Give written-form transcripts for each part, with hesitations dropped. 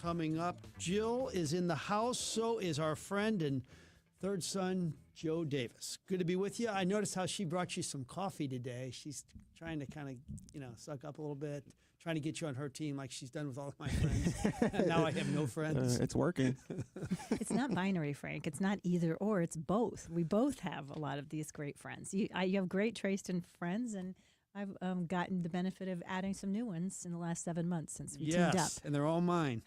coming up. Jill is in the house. So is our friend and third son, Joe Davis. Good to be with you. I noticed how she brought you some coffee today. She's trying to kind of, suck up a little bit, trying to get you on her team like she's done with all of my friends. And now I have no friends. It's working. It's not binary, Frank. It's not either or. It's both. We both have a lot of these great friends. You have great taste in friends, and I've gotten the benefit of adding some new ones in the last 7 months since we teamed up. Yes, and they're all mine.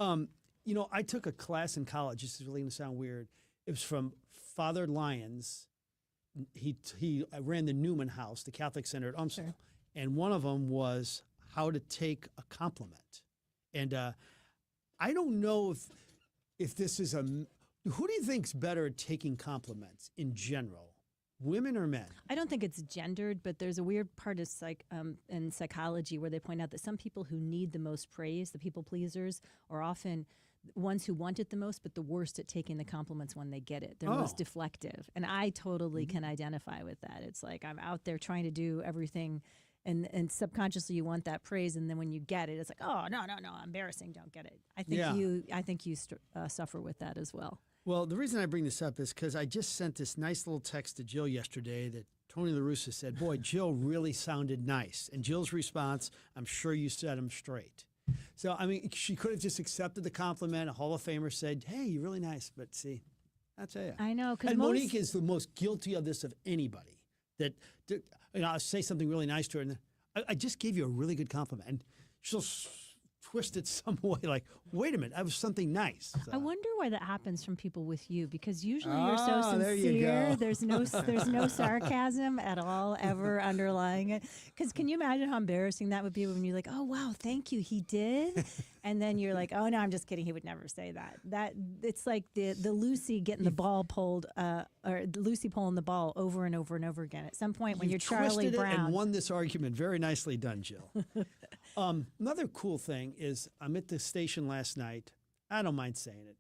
I took a class in college. This is really going to sound weird. It was from Father Lyons. He ran the Newman House, the Catholic Center at UMSL. Sure. And one of them was how to take a compliment. And I don't know if this is who do you think's better at taking compliments in general? Women or men? I don't think it's gendered, but there's a weird part of in psychology where they point out that some people who need the most praise, the people pleasers, are often ones who want it the most, but the worst at taking the compliments when they get it. They're most deflective. And I totally can identify with that. It's like I'm out there trying to do everything, and subconsciously you want that praise, and then when you get it, it's like, oh, no, embarrassing, don't get it. I think you suffer with that as well. Well, the reason I bring this up is because I just sent this nice little text to Jill yesterday that Tony La Russa said, boy, Jill really sounded nice. And Jill's response, I'm sure you set him straight. So, she could have just accepted the compliment. A Hall of Famer said, hey, you're really nice. But see, I'll tell you. I know. And Monique is the most guilty of this of anybody. That I'll say something really nice to her, and I just gave you a really good compliment. And she'll twist it some way, like, wait a minute, that was something nice. So. I wonder why that happens from people with you, because usually you're so sincere. There you go. There's no sarcasm at all ever underlying it. Because can you imagine how embarrassing that would be when you're like, oh wow, thank you, he did, and then you're like, oh no, I'm just kidding, he would never say that. That it's like the Lucy getting the ball pulled, or Lucy pulling the ball over and over and over again. At some point, when you're Charlie Brown, and won this argument. Very nicely done, Jill. Another cool thing is I'm at the station last night. I don't mind saying it.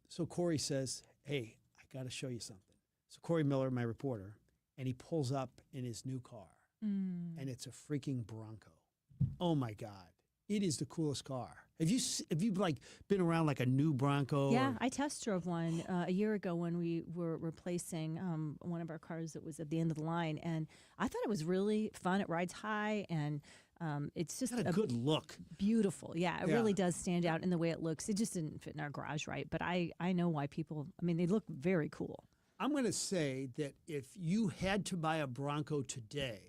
So Corey says, hey, I got to show you something. So Corey Miller, my reporter, and he pulls up in his new car, and it's a freaking Bronco. Oh, my God. It is the coolest car. Have you been around like a new Bronco? Yeah, I test drove one a year ago when we were replacing one of our cars that was at the end of the line, and I thought it was really fun. It rides high, and it's just got a good look. Beautiful. Yeah, it really does stand out in the way it looks. It just didn't fit in our garage right, but I know why people, they look very cool. I'm going to say that if you had to buy a Bronco today,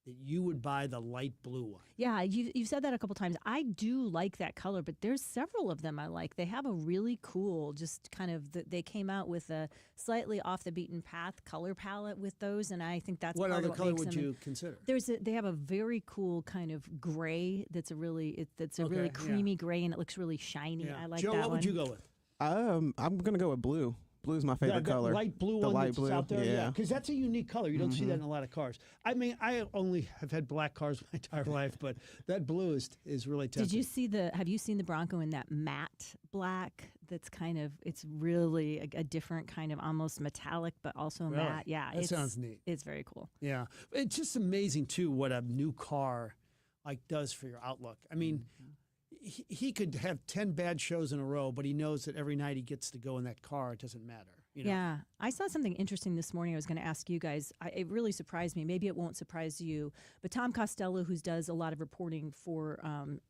that you would buy the light blue one. Yeah, you've said that a couple times. I do like that color, but there's several of them I like. They have a really cool, just kind of, they came out with a slightly off the beaten path color palette with those, and I think that's what part other of what color makes would them. you consider? They have a very cool kind of gray that's a really creamy gray, and it looks really shiny. Yeah. I like Joe, that one. what would you go with? I'm gonna go with blue. Blue's my favorite color. Light blue the one light that's blue. out there, yeah. Because that's a unique color. You don't see that in a lot of cars. I only have had black cars my entire life, but that blue is really tempting. Have you seen the Bronco in that matte black? That's kind of, it's really a different kind of almost metallic, but also Really? matte. Yeah, That sounds neat. It's very cool. Yeah, it's just amazing too what a new car does for your outlook. He could have 10 bad shows in a row, but he knows that every night he gets to go in that car, it doesn't matter. Yeah. I saw something interesting this morning I was going to ask you guys. It really surprised me. Maybe it won't surprise you. But Tom Costello, who does a lot of reporting for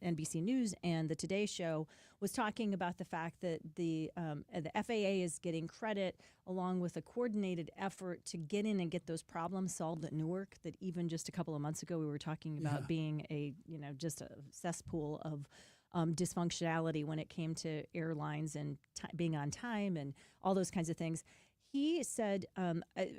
NBC News and the Today Show, was talking about the fact that the FAA is getting credit along with a coordinated effort to get in and get those problems solved at Newark that even just a couple of months ago we were talking about being just a cesspool of dysfunctionality when it came to airlines and being on time and all those kinds of things. He said,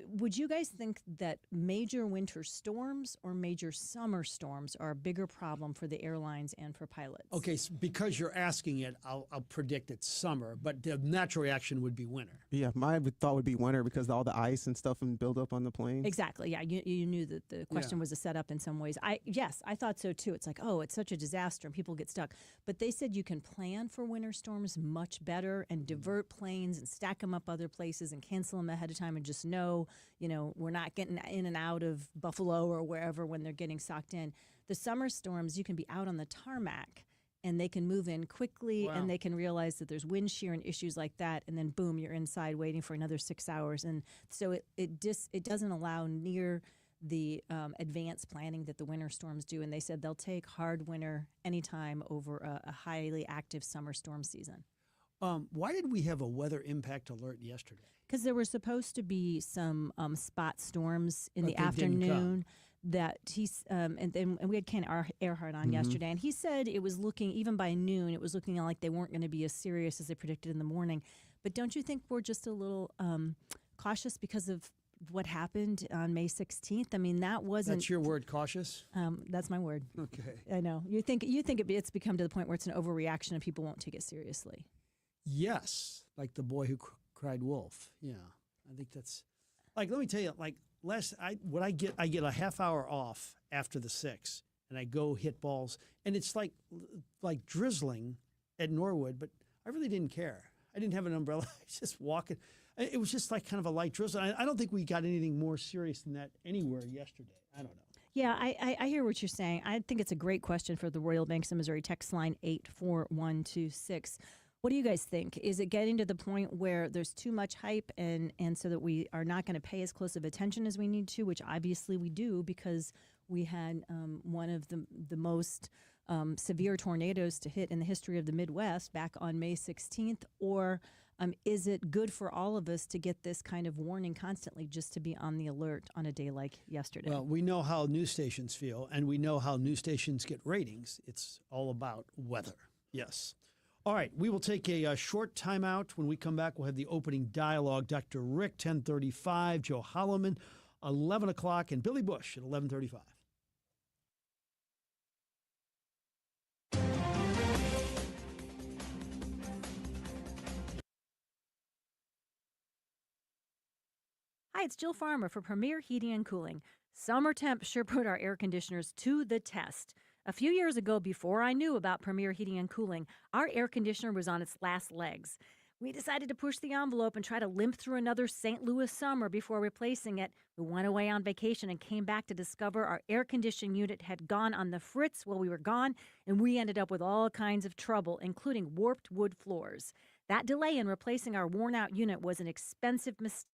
would you guys think that major winter storms or major summer storms are a bigger problem for the airlines and for pilots? Okay, so because you're asking it, I'll predict it's summer, but the natural reaction would be winter. Yeah, my thought would be winter because all the ice and stuff and build up on the plane. Exactly. Yeah, you knew that the question was a setup in some ways. I thought so too. It's like, oh, it's such a disaster and people get stuck. But they said you can plan for winter storms much better and divert planes and stack them up other places and cancel them ahead of time and just know, we're not getting in and out of Buffalo or wherever when they're getting socked in. The summer storms, you can be out on the tarmac and they can move in quickly Wow. and they can realize that there's wind shear and issues like that. And then boom, you're inside waiting for another 6 hours. And so it doesn't allow near the advanced planning that the winter storms do. And they said they'll take hard winter anytime over a highly active summer storm season. Why did we have a weather impact alert yesterday? Because there were supposed to be some spot storms in But the they didn't come. afternoon that and we had Ken Earhart on yesterday, and he said it was looking, even by noon, it was looking like they weren't going to be as serious as they predicted in the morning. But don't you think we're just a little cautious because of what happened on May 16th? I mean, that wasn't. That's your word, cautious? That's my word. Okay. I know. You think it's become to the point where it's an overreaction and people won't take it seriously. Yes, like the boy who cried wolf. Yeah, I think that's like. Let me tell you, like I get a half hour off after the 6, and I go hit balls, and it's like drizzling at Norwood, but I really didn't care. I didn't have an umbrella. I was just walking. It was just like kind of a light drizzle. I don't think we got anything more serious than that anywhere yesterday. I don't know. Yeah, I hear what you're saying. I think it's a great question for the Royal Banks of Missouri text line 84126. What do you guys think? Is it getting to the point where there's too much hype and so that we are not going to pay as close of attention as we need to, which obviously we do because we had one of the most severe tornadoes to hit in the history of the Midwest back on May 16th? Or is it good for all of us to get this kind of warning constantly just to be on the alert on a day like yesterday? Well, we know how news stations feel, and we know how news stations get ratings. It's all about weather. Yes. All right, we will take a short timeout. When we come back, we'll have the opening dialogue. Dr. Rick, 10:35, Joe Holloman, 11 o'clock, and Billy Bush at 11:35. Hi, it's Jill Farmer for Premier Heating and Cooling. Summer temps sure put our air conditioners to the test. A few years ago, before I knew about Premier Heating and Cooling, our air conditioner was on its last legs. We decided to push the envelope and try to limp through another St. Louis summer before replacing it. We went away on vacation and came back to discover our air conditioning unit had gone on the fritz while we were gone, and we ended up with all kinds of trouble, including warped wood floors. That delay in replacing our worn-out unit was an expensive mistake.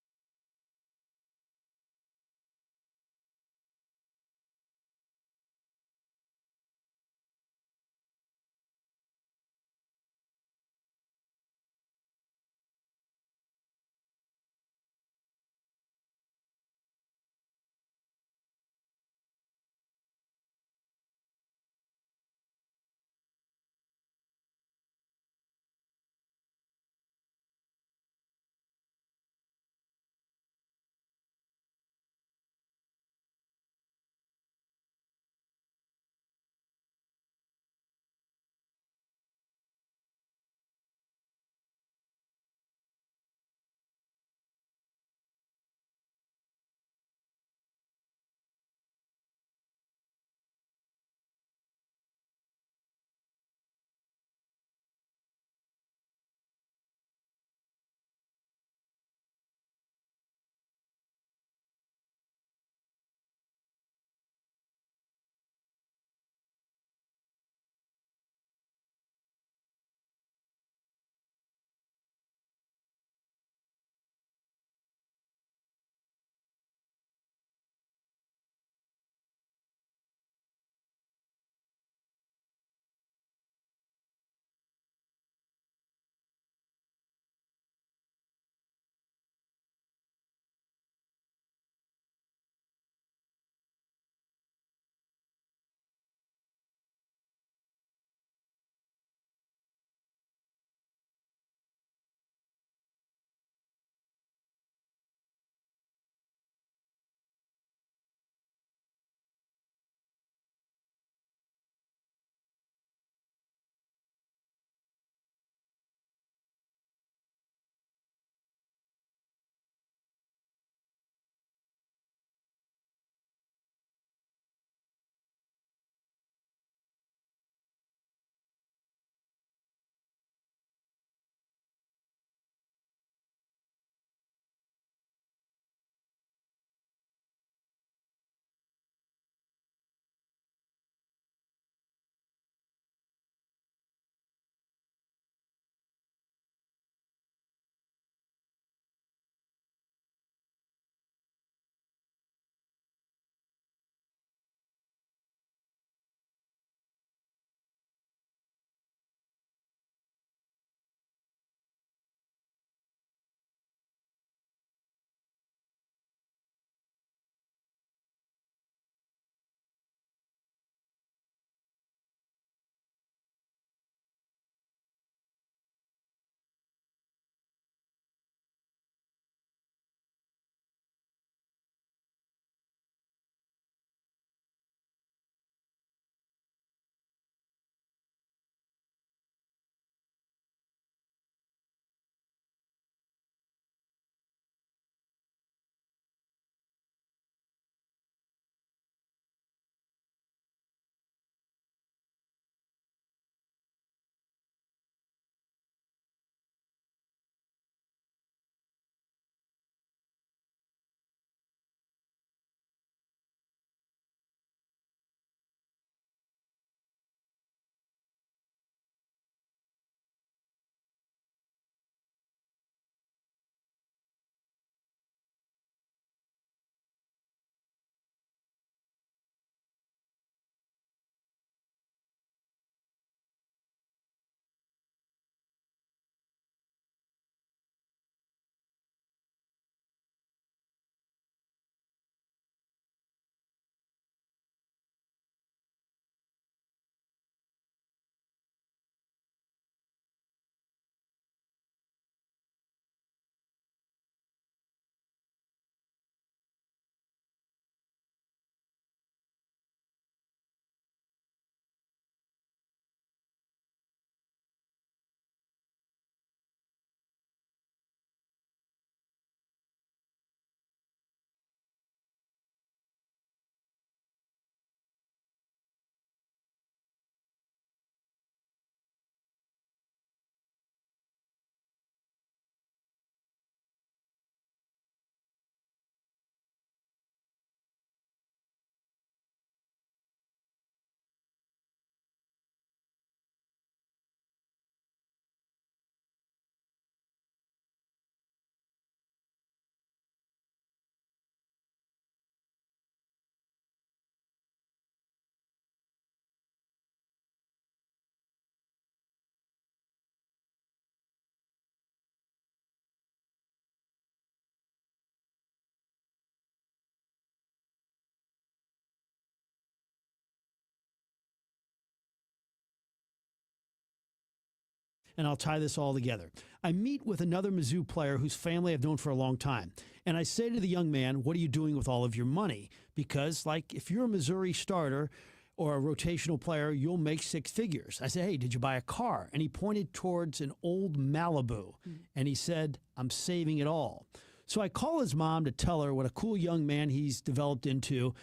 and I'll tie this all together. I meet with another Mizzou player whose family I've known for a long time. And I say to the young man, what are you doing with all of your money? Because, like, if you're a Missouri starter or a rotational player, you'll make six figures. I said, hey, did you buy a car? And he pointed towards an old Malibu. And he said, I'm saving it all. So I call his mom to tell her what a cool young man he's developed into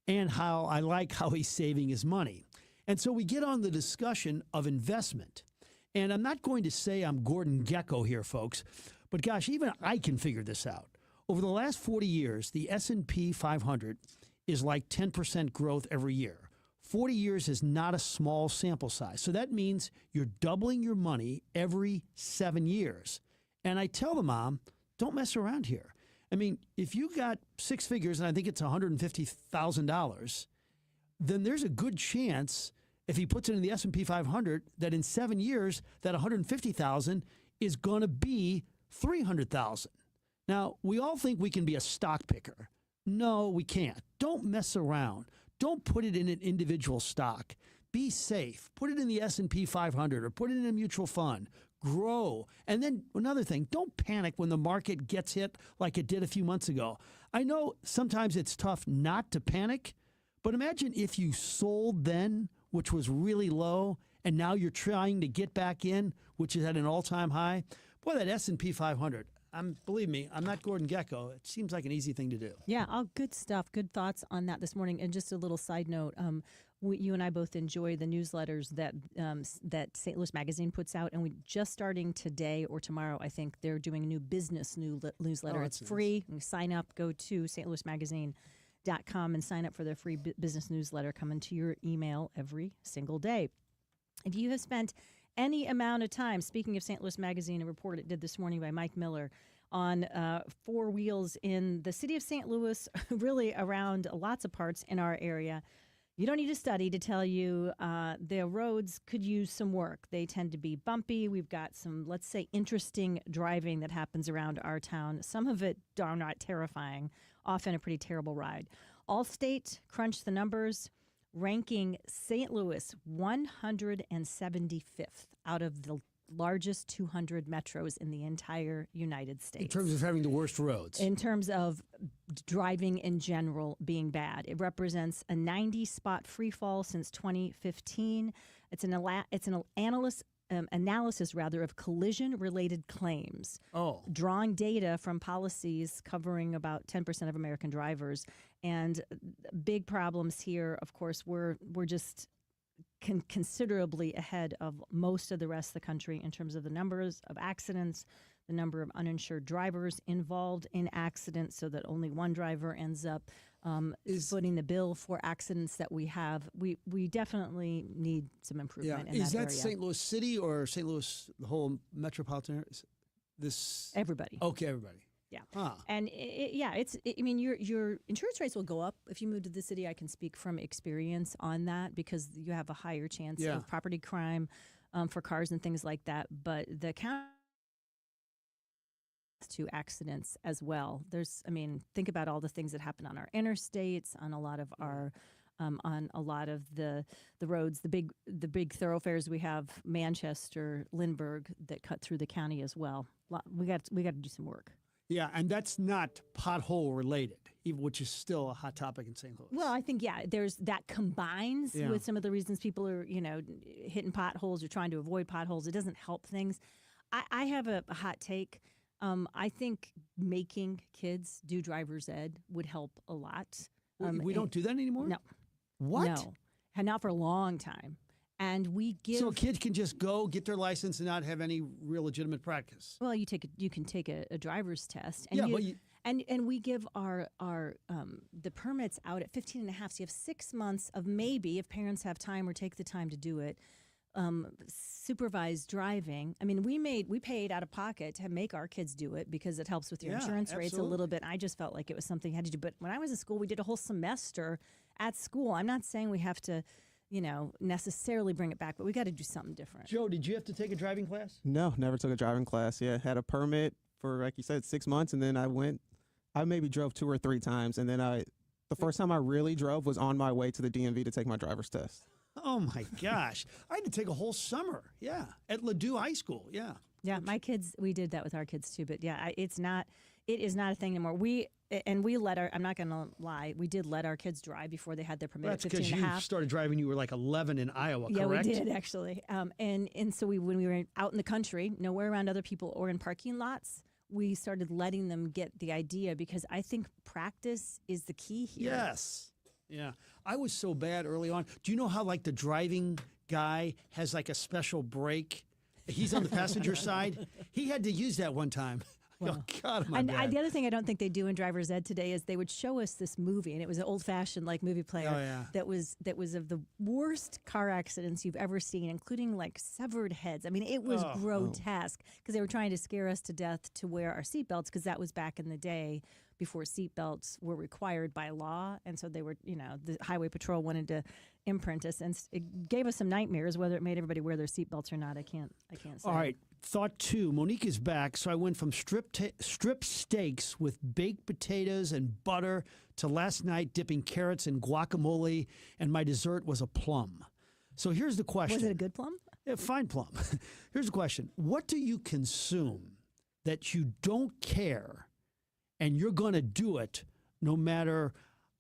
and how I like how he's saving his money. And so we get on the discussion of investment. And I'm not going to say I'm Gordon Gekko here, folks, but gosh, even I can figure this out. Over the last 40 years, the S&P 500 is like 10% growth every year. 40 years is not a small sample size. So that means you're doubling your money every 7 years. And I tell the mom, don't mess around here. I mean, if you got six figures, and I think it's $150,000, then there's a good chance if he puts it in the S&P 500 that in 7 years, that $150,000 is going to be $300,000. Now, we all think we can be a stock picker. No, we can't. Don't mess around. Don't put it in an individual stock. Be safe. Put it in the S&P 500 or put it in a mutual fund. Grow. And then another thing, don't panic when the market gets hit like it did a few months ago. I know sometimes it's tough not to panic, but imagine if you sold then, which was really low, and now you're trying to get back in, which is at an all-time high. Boy, that S&P 500, believe me, I'm not Gordon Gekko. It seems like an easy thing to do. Yeah, all good stuff. Good thoughts on that this morning. And just a little side note, you and I both enjoy the newsletters that St. Louis Magazine puts out, and we just starting today or tomorrow, I think they're doing a new business newsletter. Oh, it's that's free. You sign up, go to stlouismagazine.com and sign up for their free business newsletter coming to your email every single day. If you have spent any amount of time, speaking of St. Louis Magazine, a report it did this morning by Mike Miller on four wheels in the city of St. Louis, really around lots of parts in our area. You don't need a study to tell you the roads could use some work. They tend to be bumpy. We've got some, let's say, interesting driving that happens around our town. Some of it darn not terrifying, often a pretty terrible ride. Allstate crunched the numbers, ranking St. Louis 175th out of the largest 200 metros in the entire United States. In terms of having the worst roads. In terms of driving in general being bad. It represents a 90-spot free fall since 2015. It's an analysis of collision-related claims. Oh. Drawing data from policies covering about 10% of American drivers. And big problems here, of course, we're just considerably ahead of most of the rest of the country in terms of the numbers of accidents, the number of uninsured drivers involved in accidents, so that only one driver ends up footing the bill for accidents that we have. We definitely need some improvement in Is that that area. St. Louis City or St. Louis, the whole metropolitan area? This Everybody. Okay, everybody. Yeah. Huh. And I mean, your insurance rates will go up if you move to the city. I can speak from experience on that because you have a higher chance Yeah. of property crime for cars and things like that. But the county to accidents as well. Think about all the things that happen on our interstates, on a lot of our on a lot of the roads, the big thoroughfares we have, Manchester, Lindbergh, that cut through the county as well. We got to do some work. Yeah, and that's not pothole related, which is still a hot topic in St. Louis. Well, I think, there's that combines with some of the reasons people are, hitting potholes or trying to avoid potholes. It doesn't help things. I have a hot take. I think making kids do driver's ed would help a lot. We don't do that anymore? No. What? No. And not for a long time. And we give. So a kid can just go get their license and not have any real legitimate practice. Well, you can take a driver's test, and Yeah, and we give our the permits out at 15 and a half. So you have 6 months of maybe, if parents have time or take the time to do it, supervised driving. I mean, we paid out of pocket to make our kids do it because it helps with your insurance rates a little bit. I just felt like it was something you had to do. But when I was in school, we did a whole semester at school. I'm not saying we have to, necessarily bring it back, but we got to do something different. Joe, did you have to take a driving class? No, never took a driving class. Yeah, had a permit for, like you said, 6 months, and then I maybe drove 2 or 3 times, and then the first time I really drove was on my way to the DMV to take my driver's test. Oh my gosh. I had to take a whole summer. Yeah. At Ladue High School. Yeah. Yeah, my kids, we did that with our kids too. But yeah, it is not a thing anymore. We let I'm not going to lie, we did let our kids drive before they had their permit That's at because 15 you and a half. started driving, you were like 11 in Iowa, Yeah, correct? we did actually. And so when we were out in the country, nowhere around other people or in parking lots, we started letting them get the idea because I think practice is the key here. Yes. Yeah. I was so bad early on. Do you know how like the driving guy has like a special brake? He's on the passenger side. He had to use that one time. Wow. Oh, God, my And bad. the other thing I don't think they do in driver's ed today is they would show us this movie, and it was an old-fashioned like movie player Oh, yeah. that was of the worst car accidents you've ever seen, including like severed heads. I mean, it was Oh. grotesque because they were trying to scare us to death to wear our seatbelts because that was back in the day before seatbelts were required by law, and so they were, the highway patrol wanted to imprint us, and it gave us some nightmares. Whether it made everybody wear their seatbelts or not, I can't say. All right. Thought two. Monique is back. So I went from strip steaks with baked potatoes and butter to last night dipping carrots in guacamole, and my dessert was a plum. So here's the question. Was it a good plum? Yeah, fine plum. Here's the question. What do you consume that you don't care and you're going to do it no matter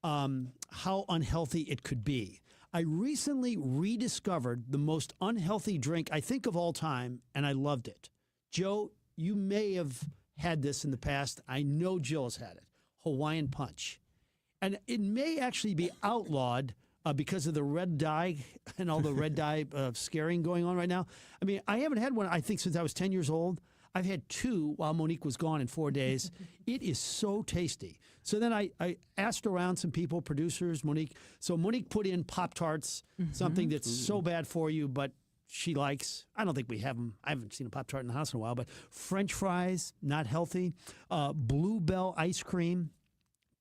how unhealthy it could be? I recently rediscovered the most unhealthy drink I think of all time, and I loved it. Joe, you may have had this in the past. I know Jill has had it. Hawaiian Punch. And it may actually be outlawed because of the red dye and all the red dye scaring going on right now. I mean, I haven't had one, I think, since I was 10 years old. I've had two while Monique was gone in 4 days. It is so tasty. So then I asked around some people, producers, Monique. So Monique put in Pop-Tarts, something that's so bad for you, but she likes. I don't think we have them. I haven't seen a Pop-Tart in the house in a while, but French fries, not healthy. Bluebell ice cream,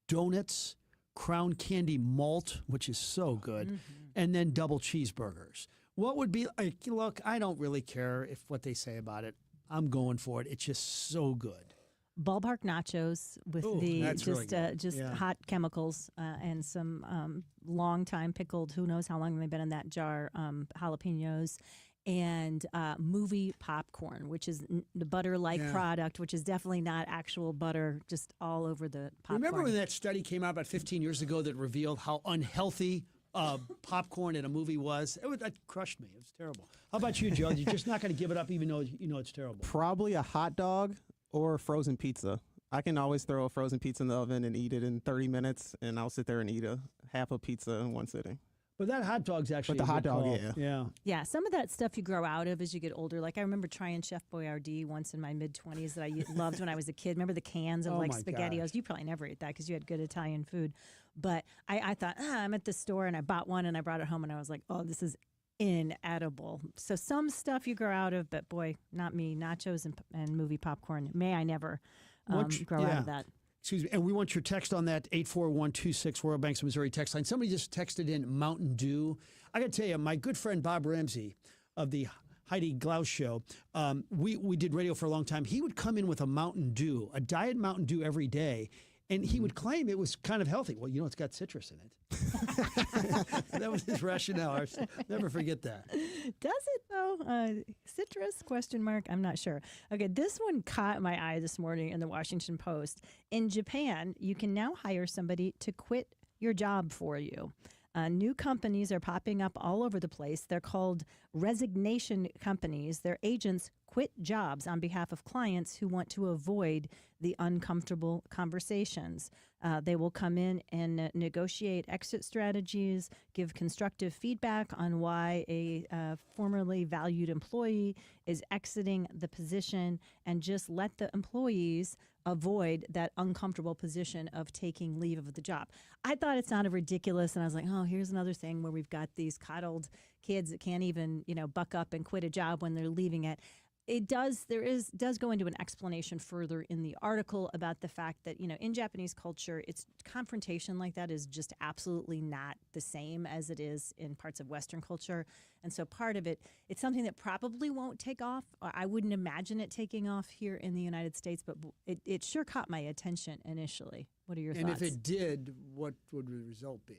donuts, Crown Candy malt, which is so good, and then double cheeseburgers. What would be like, look, I don't really care what they say about it. I'm going for it. It's just so good. Ballpark nachos with Ooh, the that's really good. just Yeah. hot chemicals and some long time pickled, who knows how long they've been in that jar, jalapenos, and movie popcorn, which is the butter-like Yeah. product, which is definitely not actual butter, just all over the popcorn. Remember when that study came out about 15 years ago that revealed how unhealthy popcorn in a movie was? That crushed me. It was terrible. How about you, Joe? You're just not going to give it up even though you know it's terrible. Probably a hot dog or frozen pizza. I can always throw a frozen pizza in the oven and eat it in 30 minutes, and I'll sit there and eat half a pizza in one sitting. But that hot dog's actually But the a hot good dog, call. yeah. Yeah. Yeah, some of that stuff you grow out of as you get older. Like I remember trying Chef Boyardee once in my mid-20s that I loved when I was a kid. Remember the cans of Oh like my SpaghettiOs? gosh. You probably never ate that because you had good Italian food. But I thought, I'm at the store and I bought one and I brought it home and I was like, oh, this is inedible. So some stuff you grow out of, but boy, not me. Nachos and movie popcorn. May I never grow out yeah. of that. Excuse me. And we want your text on that 84126 Royal Banks of Missouri text line. Somebody just texted in Mountain Dew. I got to tell you, my good friend Bob Ramsey of the Heidi Glaus show, we did radio for a long time. He would come in with a Mountain Dew, a diet Mountain Dew every day. And he would claim it was kind of healthy. Well, it's got citrus in it. That was his rationale. I'll never forget that. Does it though? Citrus? Question mark. I'm not sure. Okay, this one caught my eye this morning in the Washington Post. In Japan, you can now hire somebody to quit your job for you. New companies are popping up all over the place. They're called resignation companies. Their agents quit jobs on behalf of clients who want to avoid the uncomfortable conversations. They will come in and negotiate exit strategies, give constructive feedback on why a formerly valued employee is exiting the position, and just let the employees avoid that uncomfortable position of taking leave of the job. I thought it sounded ridiculous, and I was like, oh, here's another thing where we've got these coddled kids that can't even, buck up and quit a job when they're leaving it. It does go into an explanation further in the article about the fact that, in Japanese culture, it's confrontation like that is just absolutely not the same as it is in parts of Western culture. And so part of it, it's something that probably won't take off. I wouldn't imagine it taking off here in the United States, but it sure caught my attention initially. What are your And thoughts? if it did, what would the result be?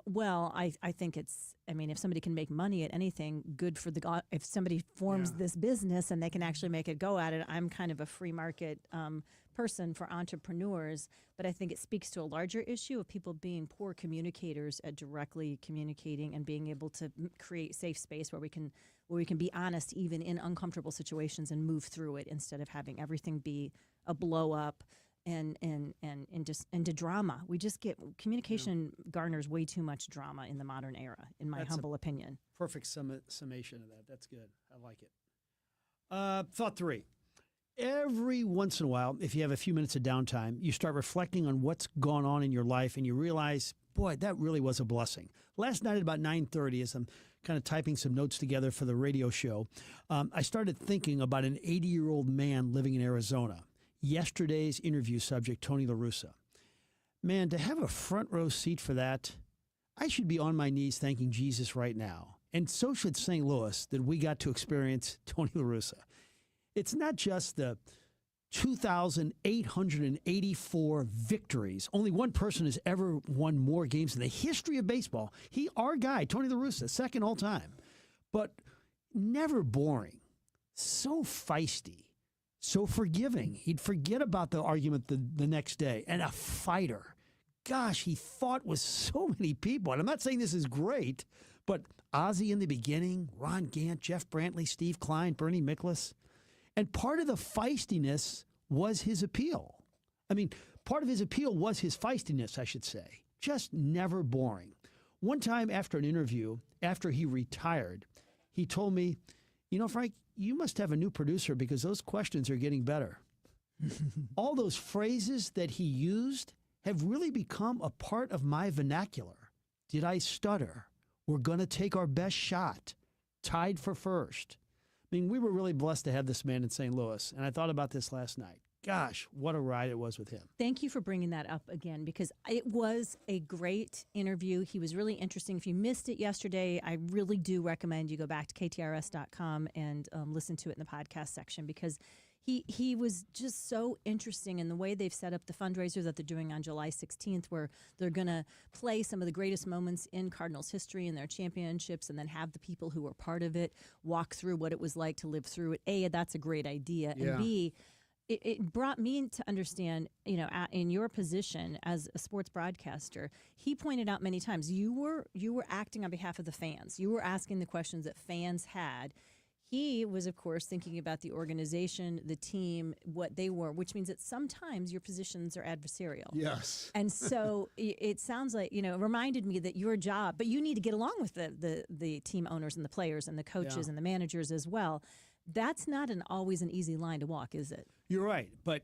Well, I think I mean, if somebody can make money at anything, good for if somebody forms Yeah. this business and they can actually make a go at it. I'm kind of a free market person for entrepreneurs, but I think it speaks to a larger issue of people being poor communicators at directly communicating and being able to create safe space where we can be honest even in uncomfortable situations and move through it instead of having everything be a blow up and just into drama. We just get communication garners way too much drama in the modern era, in my That's humble opinion. Perfect summation of that. That's good. I like it. Thought 3. Every once in a while, if you have a few minutes of downtime, you start reflecting on what's gone on in your life and you realize, boy, that really was a blessing. Last night at about 9:30, as I'm kind of typing some notes together for the radio show, I started thinking about an 80-year-old man living in Arizona. Yesterday's interview subject, Tony La Russa. Man, to have a front row seat for that, I should be on my knees thanking Jesus right now. And so should St. Louis that we got to experience Tony La Russa. It's not just the 2,884 victories. Only one person has ever won more games in the history of baseball. Our guy, Tony La Russa, second all time. But never boring. So feisty. So forgiving. He'd forget about the argument the next day. And a fighter. Gosh, he fought with so many people. And I'm not saying this is great, but Ozzie in the beginning, Ron Gant, Jeff Brantley, Steve Klein, Bernie Miklasz. And part of the feistiness was his appeal. I mean, part of his appeal was his feistiness, I should say. Just never boring. One time after an interview, after he retired, he told me, you know, Frank, you must have a new producer because those questions are getting better. All those phrases that he used have really become a part of my vernacular. Did I stutter? We're going to take our best shot. Tied for first. I mean, we were really blessed to have this man in St. Louis, and I thought about this last night. Gosh, what a ride it was with him. Thank you for bringing that up again because it was a great interview. He was really interesting. If you missed it yesterday, I really do recommend you go back to ktrs.com and listen to it in the podcast section because he was just so interesting in the way they've set up the fundraiser that they're doing on July 16th, where they're going to play some of the greatest moments in Cardinals history and their championships and then have the people who were part of it walk through what it was like to live through it. A, that's a great idea. Yeah. And B, it brought me to understand, you know, in your position as a sports broadcaster, he pointed out many times you were acting on behalf of the fans. You were asking the questions that fans had. He was, of course, thinking about the organization, the team, what they were, which means that sometimes your positions are adversarial. Yes. And so it sounds like, you know, it reminded me that your job, but you need to get along with the team owners and the players and the coaches and the managers as well. That's not always an easy line to walk, is it? You're right, but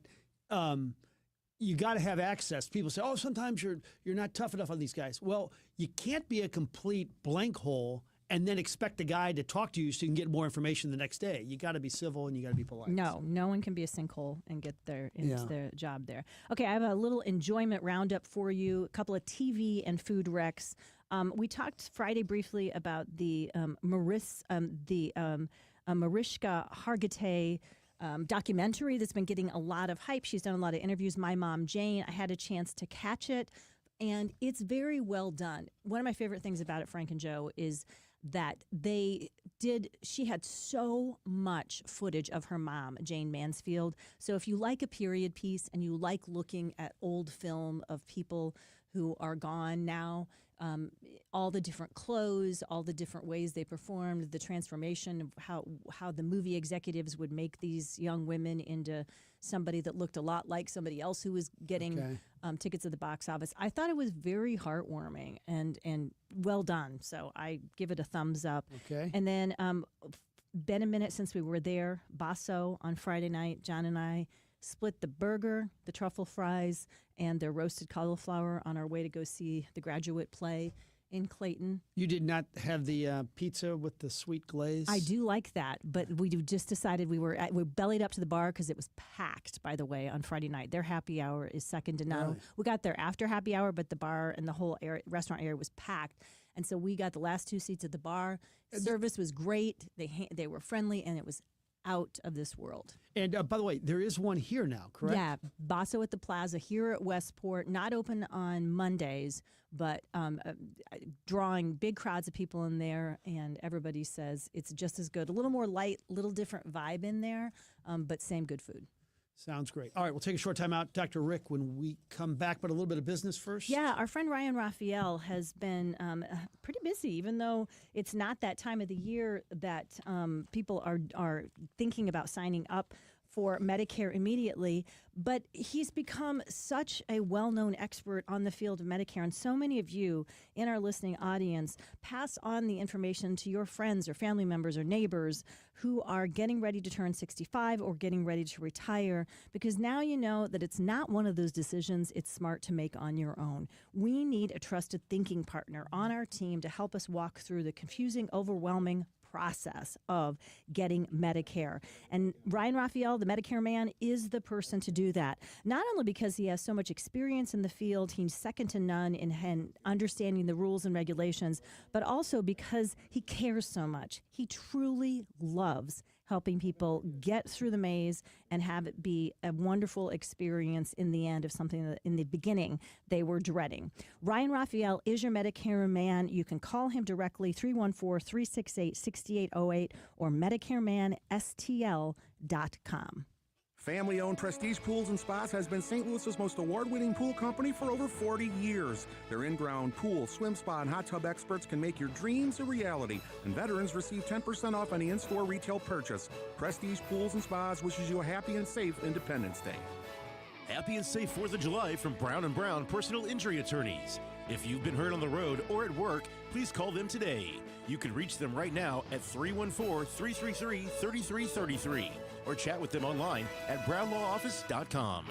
you got to have access. People say, "Oh, sometimes you're not tough enough on these guys." Well, you can't be a complete blank hole and then expect the guy to talk to you so you can get more information the next day. You got to be civil and you got to be polite. No one can be a sinkhole and get into their job there. Okay, I have a little enjoyment roundup for you. A couple of TV and food recs. We talked Friday briefly about the Mariska Hargitay documentary that's been getting a lot of hype. She's done a lot of interviews. My Mom Jane. I had a chance to catch it, and it's very well done. One of my favorite things about it, Frank and Joe, is that she had so much footage of her mom, Jane Mansfield. So if you like a period piece and you like looking at old film of people who are gone now, all the different clothes, all the different ways they performed, the transformation of how the movie executives would make these young women into somebody that looked a lot like somebody else who was getting tickets at the box office. I thought it was very heartwarming and well done. So I give it a thumbs up. Okay. And then been a minute since we were there. Basso on Friday night, John and I split the burger, the truffle fries, and their roasted cauliflower on our way to go see The Graduate play in Clayton. You did not have the pizza with the sweet glaze? I do like that, but we just decided we bellied up to the bar because it was packed, by the way, on Friday night. Their happy hour is second to none. Really? We got there after happy hour, but the bar and the whole restaurant area was packed. And so we got the last 2 seats at the bar. Service was great. They were friendly, and it was out of this world. And by the way, there is one here now, correct? Yeah, Basso at the Plaza here at Westport, not open on Mondays, but drawing big crowds of people in there, and everybody says it's just as good. A little more light, little different vibe in there, but same good food. Sounds great. All right, we'll take a short time out. Dr. Rick, when we come back, but a little bit of business first. Yeah, our friend Ryan Raphael has been pretty busy, even though it's not that time of the year that people are thinking about signing up for Medicare immediately. But he's become such a well-known expert on the field of Medicare, and so many of you in our listening audience pass on the information to your friends or family members or neighbors who are getting ready to turn 65 or getting ready to retire, because now you know that it's not one of those decisions it's smart to make on your own. We need a trusted thinking partner on our team to help us walk through the confusing, overwhelming process of getting Medicare. And Ryan Raphael, the Medicare man, is the person to do that. Not only because he has so much experience in the field, he's second to none in understanding the rules and regulations, but also because he cares so much. He truly loves helping people get through the maze and have it be a wonderful experience in the end of something that in the beginning they were dreading. Ryan Raphael is your Medicare man. You can call him directly, 314-368-6808 or MedicareManSTL.com. Family-owned Prestige Pools and Spas has been St. Louis's most award-winning pool company for over 40 years. Their in-ground pool, swim spa, and hot tub experts can make your dreams a reality. And veterans receive 10% off any in-store retail purchase. Prestige Pools and Spas wishes you a happy and safe Independence Day. Happy and safe 4th of July from Brown & Brown Personal Injury Attorneys. If you've been hurt on the road or at work, please call them today. You can reach them right now at 314-333-3333 or chat with them online at brownlawoffice.com.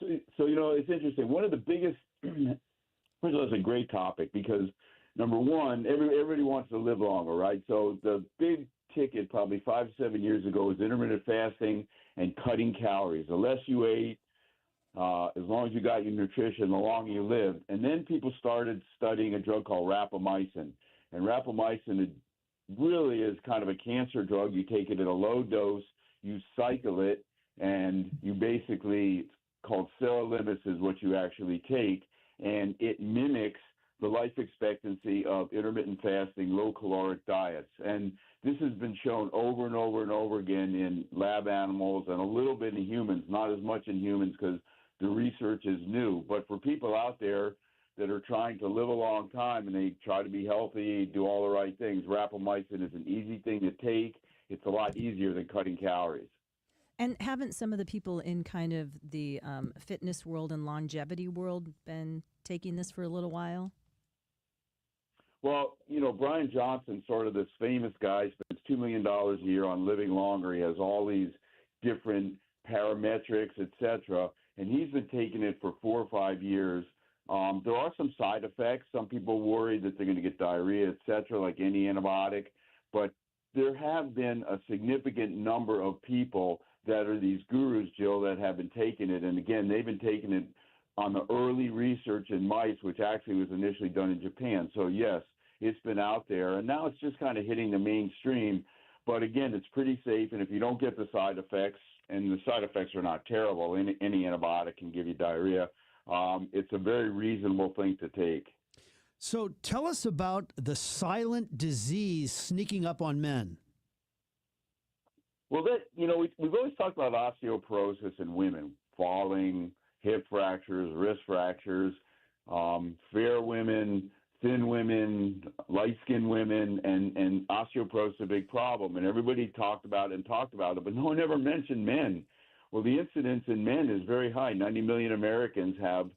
So it's interesting. One of the biggest, first of all, it's a great topic because number one, everybody wants to live longer, right? So the big ticket probably 5 to 7 years ago was intermittent fasting and cutting calories. The less you ate, as long as you got your nutrition, the longer you lived. And then people started studying a drug called rapamycin. And rapamycin really is kind of a cancer drug. You take it at a low dose, you cycle it, and you basically, it's called sirolimus is what you actually take, and it mimics the life expectancy of intermittent fasting, low-caloric diets. And this has been shown over and over and over again in lab animals and a little bit in humans, not as much in humans because the research is new. But for people out there that are trying to live a long time and they try to be healthy, do all the right things, rapamycin is an easy thing to take. It's a lot easier than cutting calories. And haven't some of the people in kind of the fitness world and longevity world been taking this for a little while? Well, Brian Johnson, sort of this famous guy, spends $2 million a year on living longer. He has all these different parametrics, et cetera, and he's been taking it for 4 or 5 years. There are some side effects. Some people worry that they're going to get diarrhea, et cetera, like any antibiotic. But there have been a significant number of people that are these gurus, Jill, that have been taking it. And again, they've been taking it on the early research in mice, which actually was initially done in Japan. So, yes, it's been out there. And now it's just kind of hitting the mainstream. But, again, it's pretty safe. And if you don't get the side effects, and the side effects are not terrible, any antibiotic can give you diarrhea, it's a very reasonable thing to take. So tell us about the silent disease sneaking up on men. Well, we've always talked about osteoporosis in women, falling, hip fractures, wrist fractures, fair women, thin women, light-skinned women, and osteoporosis is a big problem. And everybody talked about it, but no one ever mentioned men. Well, the incidence in men is very high. 90 million Americans have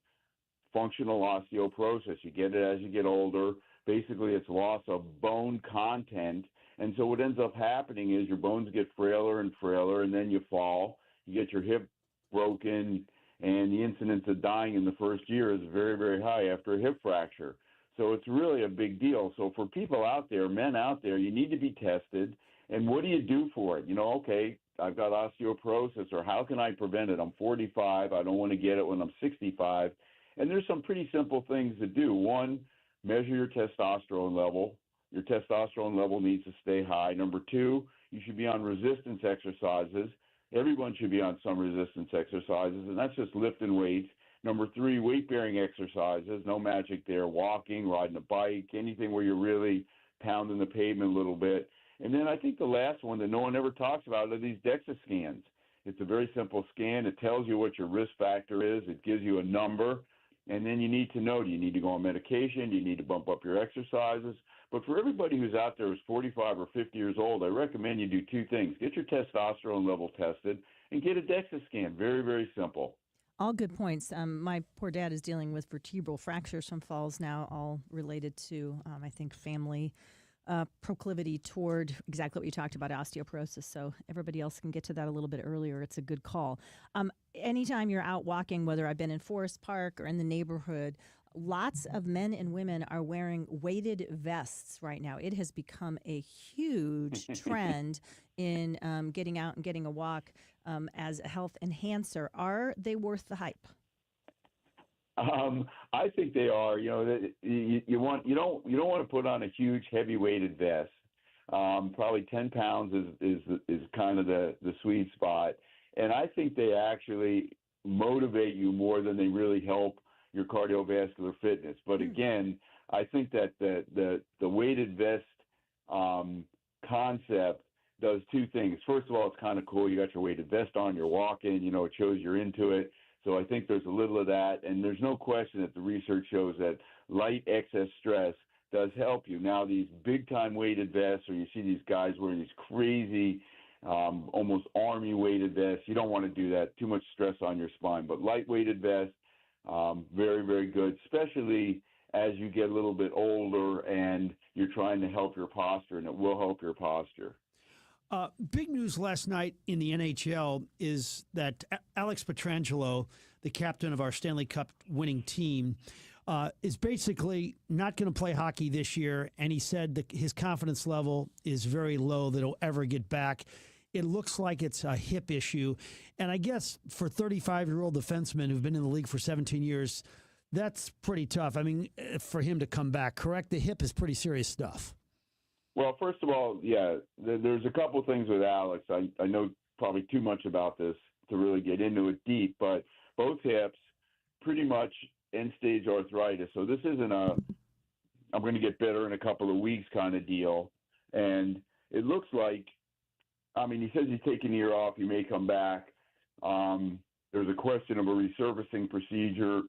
functional osteoporosis. You get it as you get older. Basically, it's loss of bone content. And so what ends up happening is your bones get frailer and frailer, and then you fall. You get your hip broken, and the incidence of dying in the first year is very, very high after a hip fracture. So it's really a big deal. So for people out there, men out there, you need to be tested. And what do you do for it? Okay, I've got osteoporosis, or how can I prevent it? I'm 45. I don't want to get it when I'm 65. And there's some pretty simple things to do. One, measure your testosterone level. Your testosterone level needs to stay high. Number two, you should be on resistance exercises. Everyone should be on some resistance exercises, and that's just lifting weights. Number three, weight-bearing exercises. No magic there. Walking, riding a bike, anything where you're really pounding the pavement a little bit. And then I think the last one that no one ever talks about are these DEXA scans. It's a very simple scan. It tells you what your risk factor is. It gives you a number. And then you need to know, do you need to go on medication? Do you need to bump up your exercises? But for everybody who's out there who's 45 or 50 years old, I recommend you do two things. Get your testosterone level tested and get a DEXA scan. Very, very simple. All good points. My poor dad is dealing with vertebral fractures from falls now, all related to, I think, family proclivity toward exactly what you talked about, osteoporosis. So everybody else can get to that a little bit earlier. It's a good call. Anytime you're out walking, whether I've been in Forest Park or in the neighborhood, lots of men and women are wearing weighted vests right now. It has become a huge trend in getting out and getting a walk as a health enhancer. Are they worth the hype? I think they are. You don't want to put on a huge heavy weighted vest. Probably 10 pounds is kind of the sweet spot, and I think they actually motivate you more than they really help your cardiovascular fitness. But again, I think that the weighted vest concept does two things. First of all, it's kind of cool. You got your weighted vest on, you're walking, it shows you're into it. So I think there's a little of that. And there's no question that the research shows that light excess stress does help you. Now, these big-time weighted vests, or you see these guys wearing these crazy, almost army weighted vests, you don't want to do that. Too much stress on your spine. But light weighted vests, very, very good, especially as you get a little bit older and you're trying to help your posture, and it will help your posture. Big news last night in the NHL is that Alex Pietrangelo, the captain of our Stanley Cup winning team, is basically not going to play hockey this year. And he said that his confidence level is very low that he'll ever get back. It looks like it's a hip issue. And I guess for 35-year-old defensemen who've been in the league for 17 years, that's pretty tough. I mean, for him to come back, correct? The hip is pretty serious stuff. Well, first of all, yeah, there's a couple things with Alex. I know probably too much about this to really get into it deep, but both hips, pretty much end-stage arthritis. So this isn't I'm going to get better in a couple of weeks kind of deal. And it looks like, I mean, he says he's taking a year off. He may come back. There's a question of a resurfacing procedure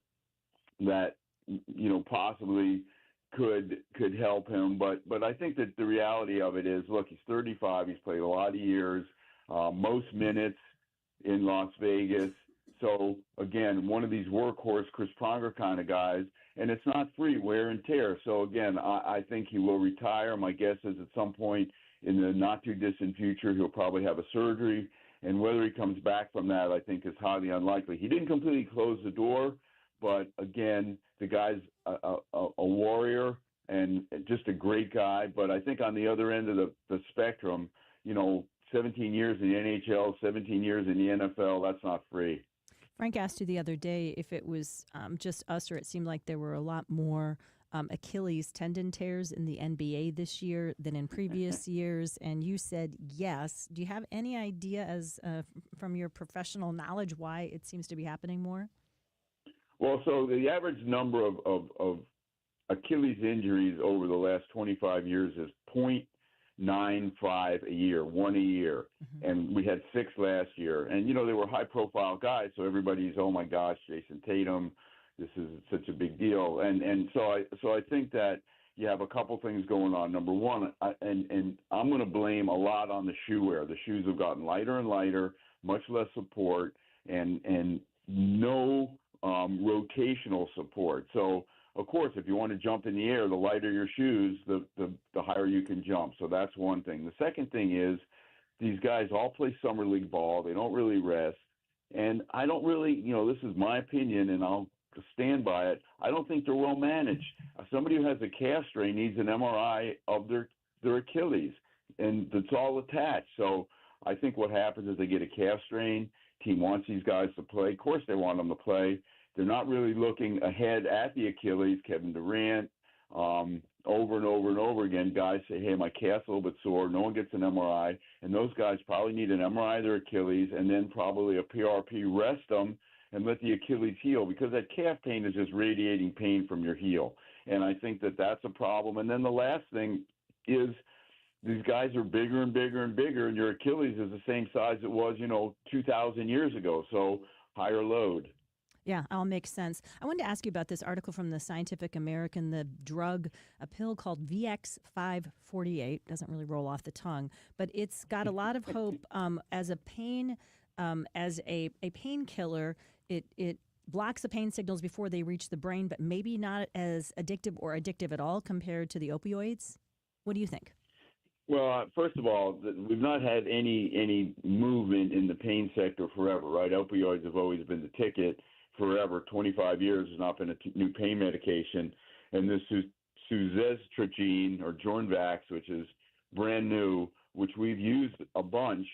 that, possibly could help him. But I think that the reality of it is, look, he's 35. He's played a lot of years, most minutes in Las Vegas. So, again, one of these workhorse Chris Pronger kind of guys, and it's not free, wear and tear. So, again, I think he will retire. My guess is at some point in the not-too-distant future, he'll probably have a surgery. And whether he comes back from that, I think, is highly unlikely. He didn't completely close the door, but, again, the guy's a warrior and just a great guy. But I think on the other end of the spectrum, 17 years in the NHL, 17 years in the NFL, that's not free. Frank asked you the other day if it was just us or it seemed like there were a lot more Achilles tendon tears in the NBA this year than in previous years, and you said yes. Do you have any idea, as from your professional knowledge, why it seems to be happening more? Well, so the average number of Achilles injuries over the last 25 years is 0.95 a year, one a year. Mm-hmm. And we had 6 last year. And, they were high-profile guys, so everybody's, oh, my gosh, Jason Tatum, this is such a big deal. And so I think that you have a couple things going on. Number one, and I'm going to blame a lot on the shoe wear. The shoes have gotten lighter and lighter, much less support, and no rotational support. So, of course, if you want to jump in the air, the lighter your shoes, the higher you can jump. So that's one thing. The second thing is these guys all play summer league ball. They don't really rest. And I don't really, this is my opinion, and I'll stand by it. I don't think they're well managed. Somebody who has a calf strain needs an MRI of their Achilles, and it's all attached. So I think what happens is they get a calf strain. Team wants these guys to play. Of course they want them to play. They're not really looking ahead at the Achilles. Kevin Durant, over and over and over again, guys say, hey, my calf's a little bit sore. No one gets an MRI. And those guys probably need an MRI of their Achilles and then probably a PRP, rest them, and let the Achilles heal, because that calf pain is just radiating pain from your heel. And I think that that's a problem. And then the last thing is these guys are bigger and bigger and bigger, and your Achilles is the same size it was, 2,000 years ago. So higher load. Yeah, all makes sense. I wanted to ask you about this article from the Scientific American, the drug, a pill called VX548. Doesn't really roll off the tongue, but it's got a lot of hope as a painkiller. It blocks the pain signals before they reach the brain, but maybe not as addictive or addictive at all compared to the opioids. What do you think? Well, first of all, we've not had any movement in the pain sector forever, right? Opioids have always been the ticket forever. 25 years has not been a new pain medication. And this suzetrigine or Jornvax, which is brand new, which we've used a bunch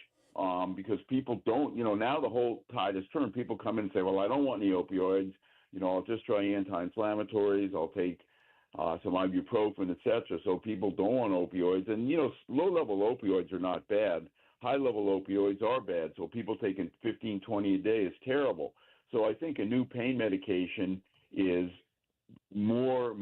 because people don't, now the whole tide has turned. People come in and say, well, I don't want any opioids. I'll just try anti-inflammatories. I'll take some ibuprofen, etc. So people don't want opioids. And, low-level opioids are not bad. High-level opioids are bad. So people taking 15, 20 a day is terrible. So I think a new pain medication is more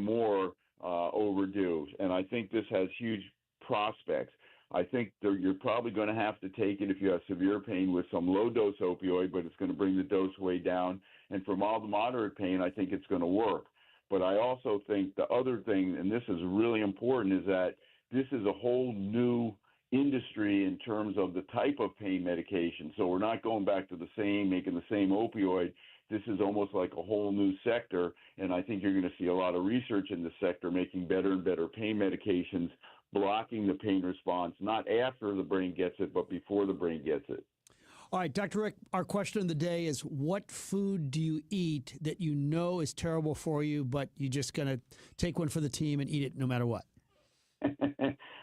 overdue, and I think this has huge prospects. I think you're probably going to have to take it if you have severe pain with some low-dose opioid, but it's going to bring the dose way down. And for mild to moderate pain, I think it's going to work. But I also think the other thing, and this is really important, is that this is a whole new industry in terms of the type of pain medication. So we're not going back to making the same opioid. This is almost like a whole new sector, and I think you're going to see a lot of research in this sector making better and better pain medications, blocking the pain response, not after the brain gets it, but before the brain gets it. All right, Dr. Rick, our question of the day is what food do you eat that you know is terrible for you, but you're just going to take one for the team and eat it no matter what?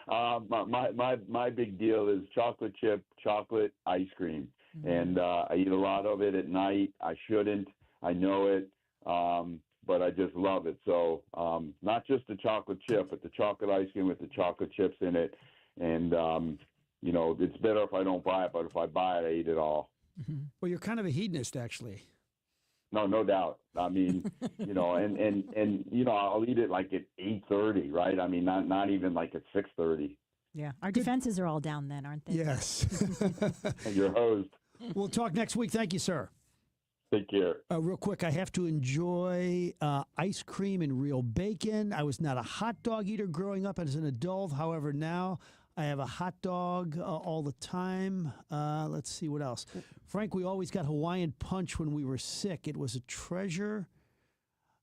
My big deal is chocolate chip, chocolate ice cream. And I eat a lot of it at night. I shouldn't. I know it. But I just love it. So not just the chocolate chip, but the chocolate ice cream with the chocolate chips in it. And, it's better if I don't buy it, but if I buy it, I eat it all. Well, you're kind of a hedonist, actually. No doubt. I mean, and I'll eat it like at 8:30, right? I mean, not even like at 6:30. Yeah. Our defenses are all down then, aren't they? Yes. Your host. We'll talk next week. Thank you, sir. Take care. Real quick, I have to enjoy ice cream and real bacon. I was not a hot dog eater growing up as an adult. However, now I have a hot dog all the time. Let's see what else. Frank, we always got Hawaiian Punch when we were sick. It was a treasure.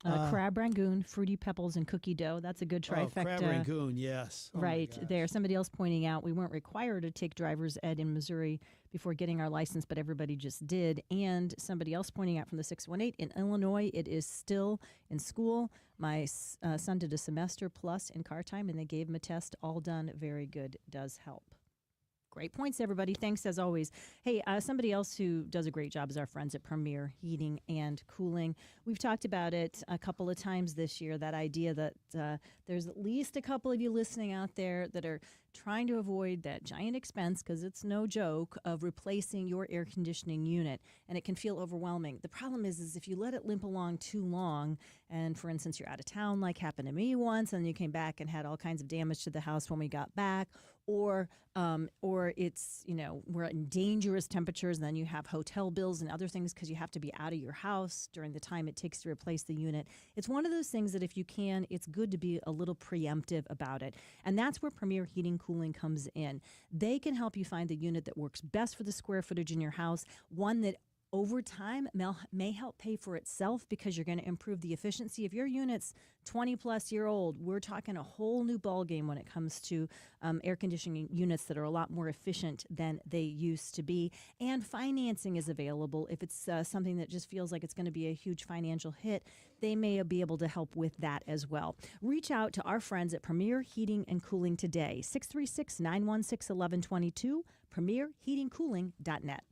Crab rangoon, fruity pebbles, and cookie dough. That's a good trifecta. Oh, crab rangoon, yes. Oh my Right gosh. there. Somebody else pointing out we weren't required to take driver's ed in Missouri before getting our license, but everybody just did. And somebody else pointing out from the 618 in Illinois, it is still in school. My son did a semester plus in car time, and they gave him a test. All done. Very good. Does help. Great points, everybody. Thanks, as always. Hey, somebody else who does a great job is our friends at Premier Heating and Cooling. We've talked about it a couple of times this year, that idea that there's at least a couple of you listening out there that are trying to avoid that giant expense, because it's no joke, of replacing your air conditioning unit, and it can feel overwhelming. The problem is if you let it limp along too long, and for instance, you're out of town, like happened to me once, and you came back and had all kinds of damage to the house when we got back, or it's, we're in dangerous temperatures, and then you have hotel bills and other things because you have to be out of your house during the time it takes to replace the unit. It's one of those things that if you can, it's good to be a little preemptive about it. And that's where Premier Heating Cooling comes in. They can help you find the unit that works best for the square footage in your house, one that over time may help pay for itself, because you're going to improve the efficiency. If your unit's 20 plus year old, we're talking a whole new ballgame when it comes to air conditioning units that are a lot more efficient than they used to be. And financing is available. If it's something that just feels like it's going to be a huge financial hit, they may be able to help with that as well. Reach out to our friends at Premier Heating and Cooling today, 636-916-1122, premierheatingcooling.net.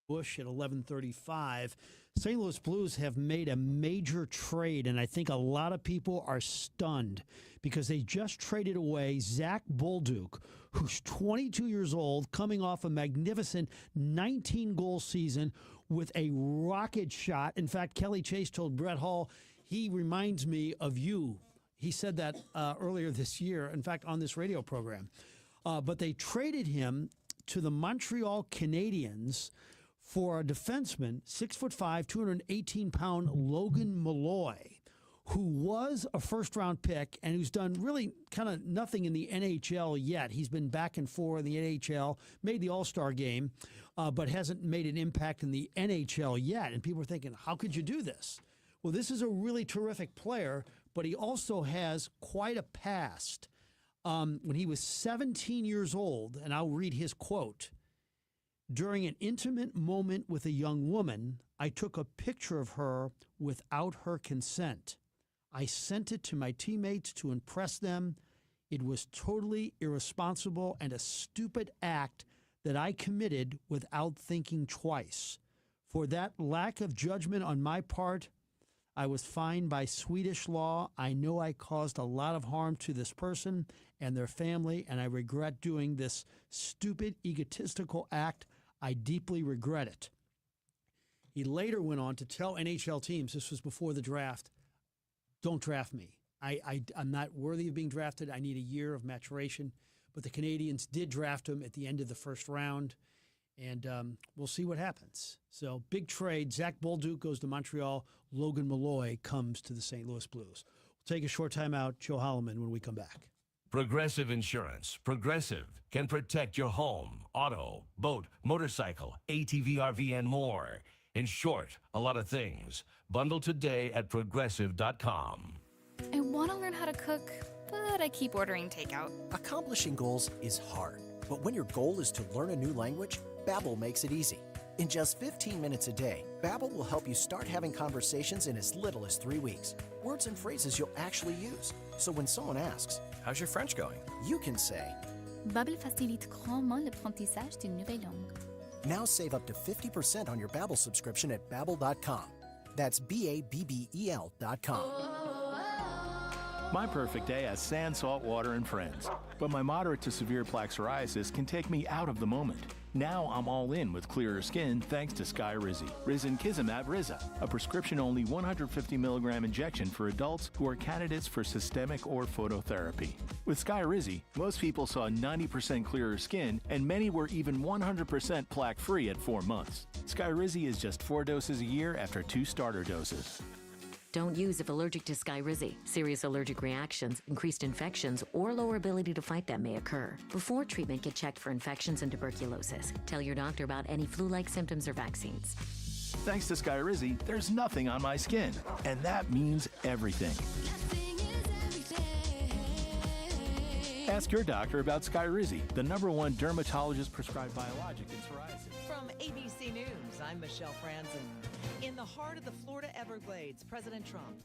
Bush at 11:35. St. Louis Blues have made a major trade, and I think a lot of people are stunned because they just traded away Zach Bolduc, who's 22 years old, coming off a magnificent 19-goal season with a rocket shot. In fact, Kelly Chase told Brett Hall, he reminds me of you. He said that earlier this year, in fact, on this radio program. But they traded him to the Montreal Canadiens for a defenseman, 6'5", 218-pound Logan Malloy, who was a first-round pick and who's done really kind of nothing in the NHL yet. He's been back and forth in the NHL, made the All-Star game, but hasn't made an impact in the NHL yet. And people are thinking, how could you do this? Well, this is a really terrific player, but he also has quite a past. When he was 17 years old, and I'll read his quote, "During an intimate moment with a young woman, I took a picture of her without her consent. I sent it to my teammates to impress them. It was totally irresponsible and a stupid act that I committed without thinking twice. For that lack of judgment on my part, I was fined by Swedish law. I know I caused a lot of harm to this person and their family, and I regret doing this stupid, egotistical act. I deeply regret it." He later went on to tell NHL teams, this was before the draft, don't draft me. I'm not worthy of being drafted. I need a year of maturation. But the Canadians did draft him at the end of the first round, and we'll see what happens. So big trade. Zach Bolduc goes to Montreal. Logan Malloy comes to the St. Louis Blues. We'll take a short time out. Joe Holloman when we come back. Progressive Insurance. Progressive can protect your home, auto, boat, motorcycle, ATV, RV, and more. In short, a lot of things. Bundle today at progressive.com. I want to learn how to cook, but I keep ordering takeout. Accomplishing goals is hard, but when your goal is to learn a new language, Babbel makes it easy. In just 15 minutes a day, Babbel will help you start having conversations in as little as 3 weeks. Words and phrases you'll actually use. So when someone asks, "How's your French going?" you can say, Babbel facilite grandement l'apprentissage d'une nouvelle langue. Now save up to 50% on your Babbel subscription at Babbel.com. That's Babbel.com. My perfect day has sand, salt water, and friends. But my moderate to severe plaque psoriasis can take me out of the moment. Now I'm all in with clearer skin thanks to Skyrizi. Risankizumab Riza, a prescription-only 150 milligram injection for adults who are candidates for systemic or phototherapy. With Skyrizi, most people saw 90% clearer skin, and many were even 100% plaque-free at 4 months. Skyrizi is just 4 doses a year after 2 starter doses. Don't use if allergic to Skyrizi. Serious allergic reactions, increased infections, or lower ability to fight them may occur. Before treatment, get checked for infections and tuberculosis. Tell your doctor about any flu-like symptoms or vaccines. Thanks to Skyrizi, there's nothing on my skin, and that means everything. Ask your doctor about Skyrizi, the #1 dermatologist-prescribed biologic in psoriasis. From ABC News, I'm Michelle Franzen. In the heart of the Florida Everglades, President Trump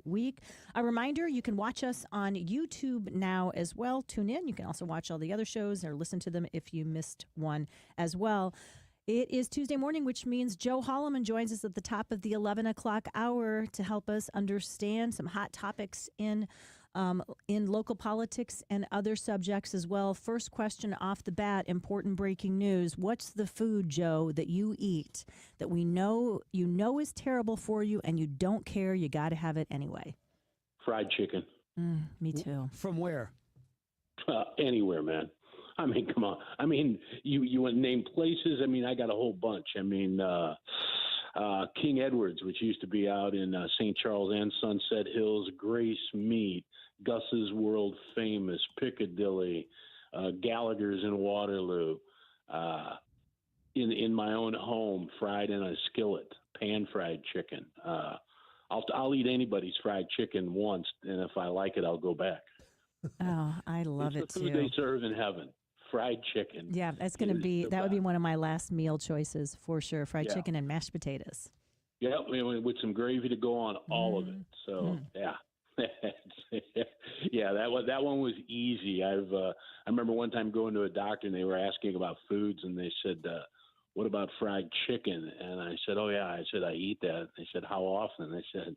week. A reminder, you can watch us on YouTube now as well. Tune in. You can also watch all the other shows or listen to them if you missed one as well. It is Tuesday morning, which means Joe Holloman joins us at the top of the 11 o'clock hour to help us understand some hot topics in local politics and other subjects as well. First question off the bat, important breaking news. What's the food, Joe, that you eat that we know is terrible for you and you don't care, you got to have it anyway? Fried chicken. Me too. From where? Anywhere, man. I mean, come on. I mean, you want to name places? I mean, I got a whole bunch. I mean, King Edward's, which used to be out in St. Charles and Sunset Hills, Grace Meat, Gus's World Famous, Piccadilly, Gallagher's in Waterloo, in my own home, fried in a skillet, pan-fried chicken. I'll eat anybody's fried chicken once, and if I like it, I'll go back. Oh, I love it the food too. they serve in heaven. Fried chicken. Yeah, that's going to be, that would be one of my last meal choices for sure. Fried chicken and mashed potatoes. Yeah, with some gravy to go on all of it. So, yeah. Yeah, that one was easy. I remember one time going to a doctor and they were asking about foods and they said, what about fried chicken? And I said, oh, yeah. I said, I eat that. They said, how often? I said,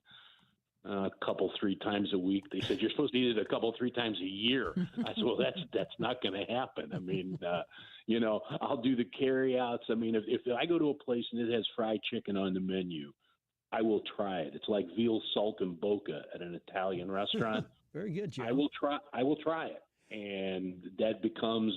a couple, 3 times a week. They said, you're supposed to eat it a couple, 3 times a year. I said, well, that's not going to happen. I mean, I'll do the carry-outs. I mean, if I go to a place and it has fried chicken on the menu, I will try it. It's like veal saltimbocca at an Italian restaurant. Very good, Joe. I will try it. And that becomes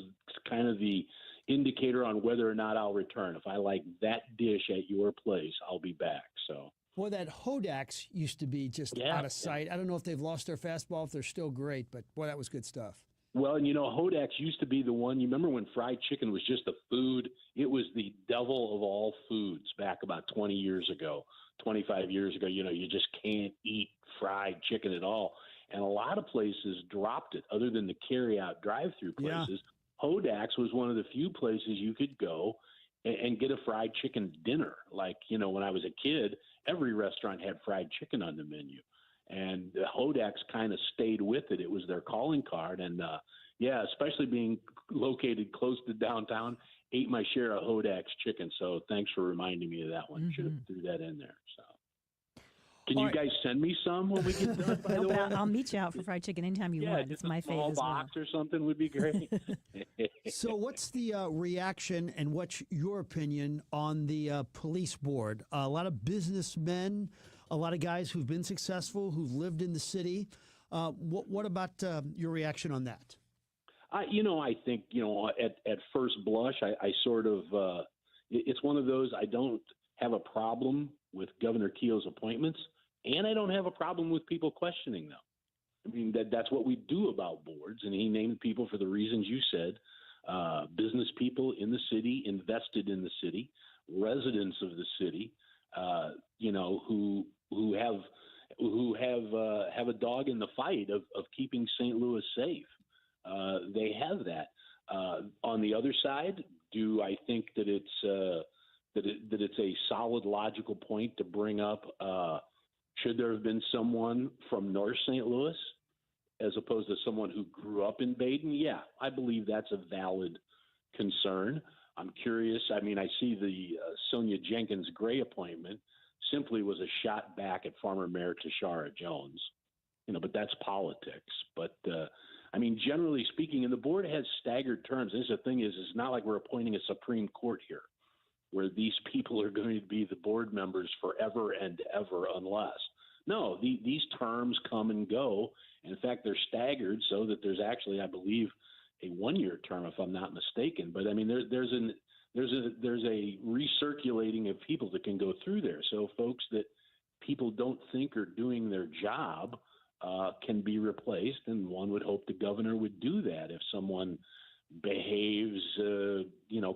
kind of the indicator on whether or not I'll return. If I like that dish at your place, I'll be back. So. Boy, that Hodak's used to be just out of sight. I don't know if they've lost their fastball, if they're still great, but boy, that was good stuff. Well, and Hodak's used to be the one. You remember when fried chicken was just a food? It was the devil of all foods back about 20 years ago, 25 years ago. You just can't eat fried chicken at all. And a lot of places dropped it, other than the carry-out drive-through places. Yeah. Hodak's was one of the few places you could go and get a fried chicken dinner. Like, when I was a kid, every restaurant had fried chicken on the menu. And the Hodak's kind of stayed with it. It was their calling card. And, especially being located close to downtown, ate my share of Hodak's chicken. So thanks for reminding me of that one. Should have threw that in there. So. Can you guys send me some when we get done, by the way? I'll meet you out for fried chicken anytime you want. It's my favorite as well. A small box or something would be great. So what's the reaction and what's your opinion on the police board? A lot of businessmen, a lot of guys who've been successful, who've lived in the city. What about your reaction on that? I think, at first blush, I sort of, it's one of those, I don't have a problem with Governor Keough's appointments, and I don't have a problem with people questioning them. I mean, that's what we do about boards, and he named people for the reasons you said, business people in the city, invested in the city, residents of the city, who have a dog in the fight of keeping St. Louis safe. They have that. On the other side, do I think that it's a solid, logical point to bring up? Should there have been someone from North St. Louis as opposed to someone who grew up in Baden? Yeah, I believe that's a valid concern. I'm curious. I mean, I see the Sonia Jenkins Gray appointment simply was a shot back at former Mayor Tashara Jones, but that's politics. But I mean, generally speaking, and the board has staggered terms. This is the thing is, it's not like we're appointing a Supreme Court here, where these people are going to be the board members forever and ever unless. No, these terms come and go. In fact, they're staggered so that there's actually, I believe, a 1-year term, if I'm not mistaken. But I mean, there's a recirculating of people that can go through there. So folks that people don't think are doing their job can be replaced, and one would hope the governor would do that if someone behaves,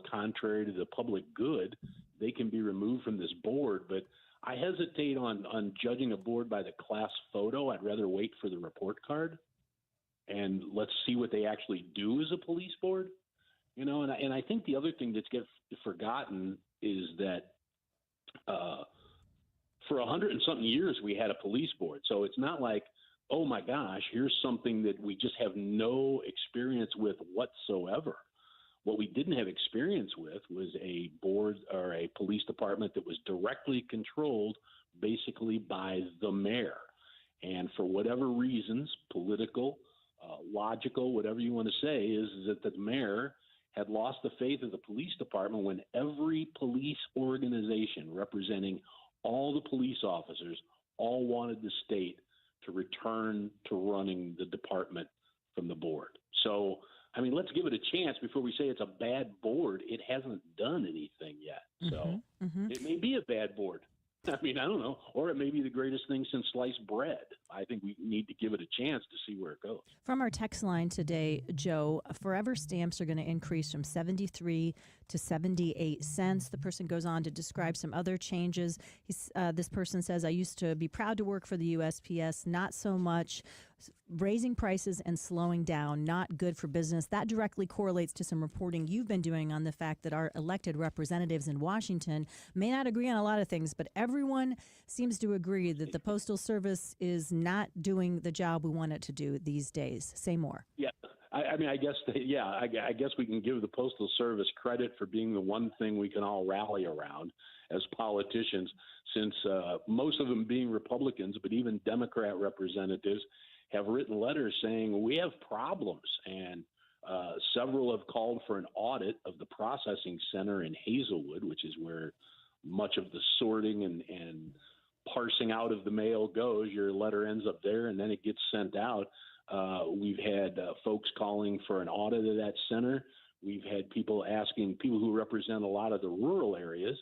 contrary to the public good. They can be removed from this board. But I hesitate on judging a board by the class photo. I'd rather wait for the report card and let's see what they actually do as a police board. And I think the other thing that gets forgotten is that for 100 and something years, we had a police board. So it's not like, oh my gosh, here's something that we just have no experience with whatsoever. What we didn't have experience with was a board or a police department that was directly controlled basically by the mayor. And for whatever reasons, political, logical, whatever you want to say, is that the mayor had lost the faith of the police department when every police organization representing all the police officers all wanted the state to return to running the department from the board. So, I mean, let's give it a chance before we say it's a bad board. It hasn't done anything yet. So it may be a bad board. I mean, I don't know. Or it may be the greatest thing since sliced bread. I think we need to give it a chance to see where it goes. From our text line today, Joe, forever stamps are going to increase from 73 to 78 cents. The person goes on to describe some other changes. This person says, I used to be proud to work for the USPS, not so much. Raising prices and slowing down, not good for business. That directly correlates to some reporting you've been doing on the fact that our elected representatives in Washington may not agree on a lot of things, but everyone seems to agree that the Postal Service is not doing the job we want it to do these days. Say more. Yeah. I mean, I guess we can give the Postal Service credit for being the one thing we can all rally around as politicians, since most of them being Republicans, but even Democrat representatives have written letters saying we have problems, and several have called for an audit of the processing center in Hazelwood, which is where much of the sorting and parsing out of the mail goes. Your letter ends up there, and then it gets sent out. We've had folks calling for an audit of that center. We've had people who represent a lot of the rural areas,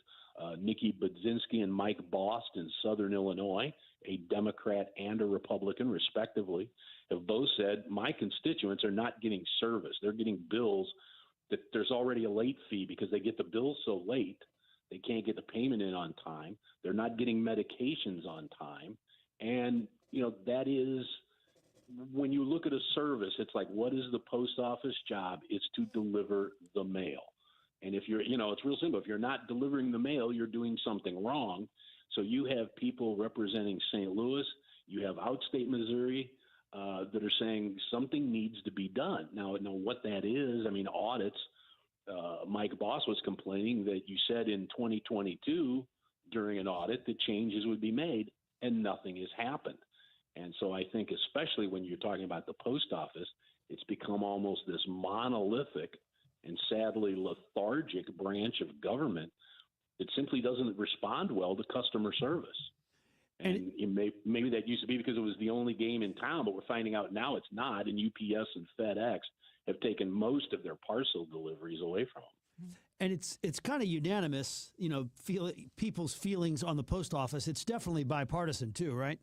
Nikki Budzinski and Mike Bost in Southern Illinois, a Democrat and a Republican, respectively, have both said, my constituents are not getting service. They're getting bills that there's already a late fee because they get the bills so late, they can't get the payment in on time. They're not getting medications on time. And, that is, when you look at a service, it's like, what is the post office job? It's to deliver the mail. And if you're, it's real simple. If you're not delivering the mail, you're doing something wrong. So you have people representing St. Louis, you have outstate Missouri that are saying something needs to be done. Now, what that is, I mean, audits, Mike Boss was complaining that you said in 2022 during an audit that changes would be made, and nothing has happened. And so I think especially when you're talking about the post office, it's become almost this monolithic and sadly lethargic branch of government that simply doesn't respond well to customer service. And maybe that used to be because it was the only game in town, but we're finding out now it's not, and UPS and FedEx have taken most of their parcel deliveries away from them. And it's kind of unanimous, people's feelings on the post office. It's definitely bipartisan too, right?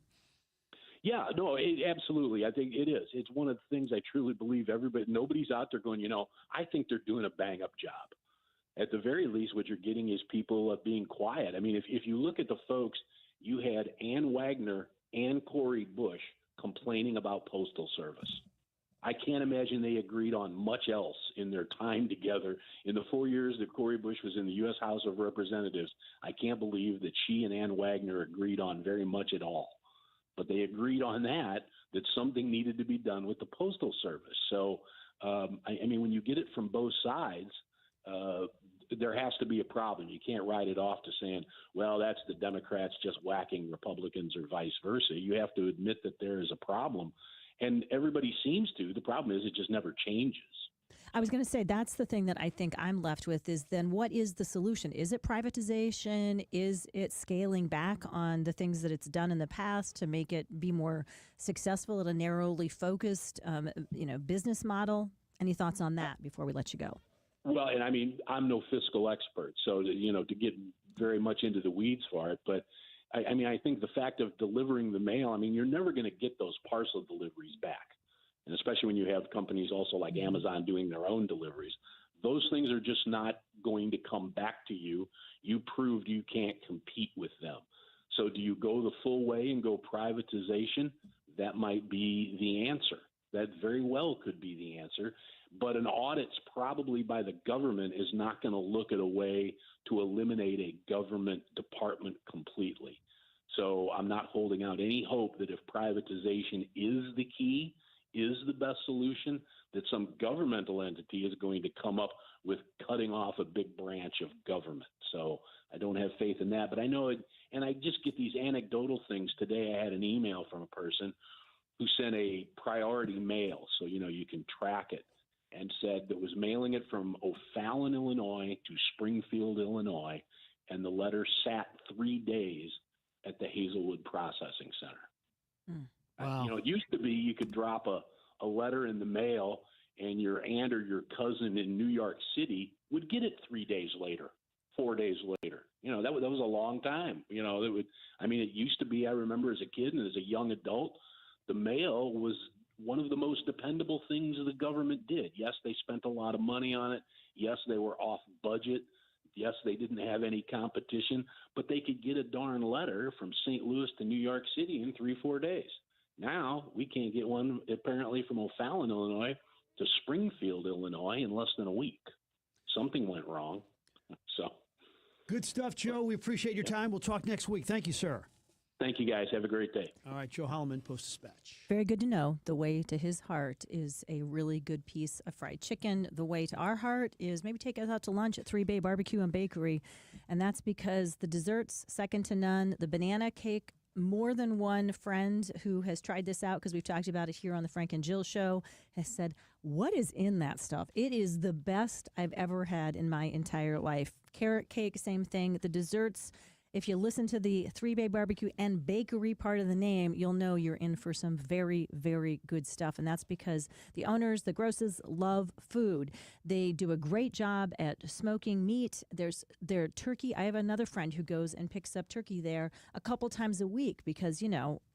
Yeah, no, absolutely. I think it is. It's one of the things I truly believe nobody's out there going, I think they're doing a bang-up job. At the very least, what you're getting is people being quiet. I mean, if you look at the folks, you had Ann Wagner and Cori Bush complaining about Postal Service. I can't imagine they agreed on much else in their time together. In the 4 years that Cori Bush was in the U.S. House of Representatives, I can't believe that she and Ann Wagner agreed on very much at all. But they agreed on that something needed to be done with the Postal Service. So, I mean, when you get it from both sides, there has to be a problem. You can't write it off to saying, well, that's the Democrats just whacking Republicans or vice versa. You have to admit that there is a problem. And everybody seems to. The problem is it just never changes. I was going to say that's the thing that I think I'm left with is then what is the solution? Is it privatization? Is it scaling back on the things that it's done in the past to make it be more successful at a narrowly focused, business model? Any thoughts on that before we let you go? Well, and I mean, I'm no fiscal expert, so to get very much into the weeds for it, but I think the fact of delivering the mail, I mean, you're never going to get those parcel deliveries back. And especially when you have companies also like Amazon doing their own deliveries, those things are just not going to come back to you. You proved you can't compete with them. So do you go the full way and go privatization? That might be the answer. That very well could be the answer. But an audit's probably by the government is not going to look at a way to eliminate a government department completely. So I'm not holding out any hope that if privatization is the key, is the best solution, that some governmental entity is going to come up with cutting off a big branch of government. So I don't have faith in that. But I know it, and I just get these anecdotal things. Today I had an email from a person who sent a priority mail, so you can track it, and said that was mailing it from O'Fallon, Illinois to Springfield, Illinois, and the letter sat 3 days at the Hazelwood Processing Center. Wow. It used to be you could drop a letter in the mail and your aunt or your cousin in New York City would get it 3 days later, 4 days later. That was a long time. It used to be, I remember as a kid and as a young adult, the mail was one of the most dependable things the government did. Yes, they spent a lot of money on it. Yes, they were off budget. Yes, they didn't have any competition, but they could get a darn letter from St. Louis to New York City in 3-4 days. Now we can't get one apparently from O'Fallon, Illinois to Springfield, Illinois in less than a week. Something went wrong. So good stuff, Joe. We appreciate your time. We'll talk next week. Thank you, sir. Thank you, guys. Have a great day. All right, Joe Holloman, Post-Dispatch. Very good to know. The way to his heart is a really good piece of fried chicken. The way to our heart is maybe take us out to lunch at 3 Bay Barbecue and Bakery. And that's because the desserts, second to none. The banana cake, more than one friend who has tried this out, because we've talked about it here on the Frank and Jill Show, has said, what is in that stuff? It is the best I've ever had in my entire life. Carrot cake, same thing. The desserts, if you listen to the 3 Bay Barbecue and Bakery part of the name, you'll know you're in for some very, very good stuff. And that's because the owners, the grosses, love food. They do a great job at smoking meat. There's their turkey. I have another friend who goes and picks up turkey there a couple times a week because,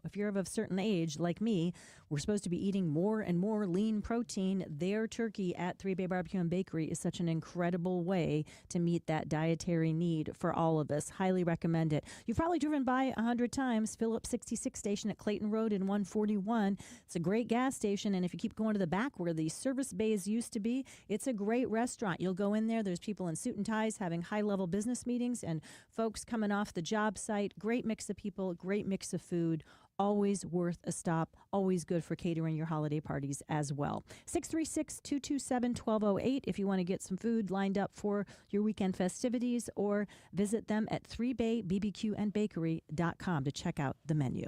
if you're of a certain age like me, we're supposed to be eating more and more lean protein. Their turkey at 3 Bay Barbecue and Bakery is such an incredible way to meet that dietary need for all of us. Highly recommend it. You've probably driven by 100 times. Phillips 66 station at Clayton Road in 141. It's a great gas station, and if you keep going to the back where the service bays used to be, it's a great restaurant. You'll go in there. There's people in suit and ties having high-level business meetings and folks coming off the job site. Great mix of people, great mix of food. Always worth a stop. Always good for catering your holiday parties as well. 636-227-1208 if you want to get some food lined up for your weekend festivities, or visit them at 3baybbqandbakery.com to check out the menu.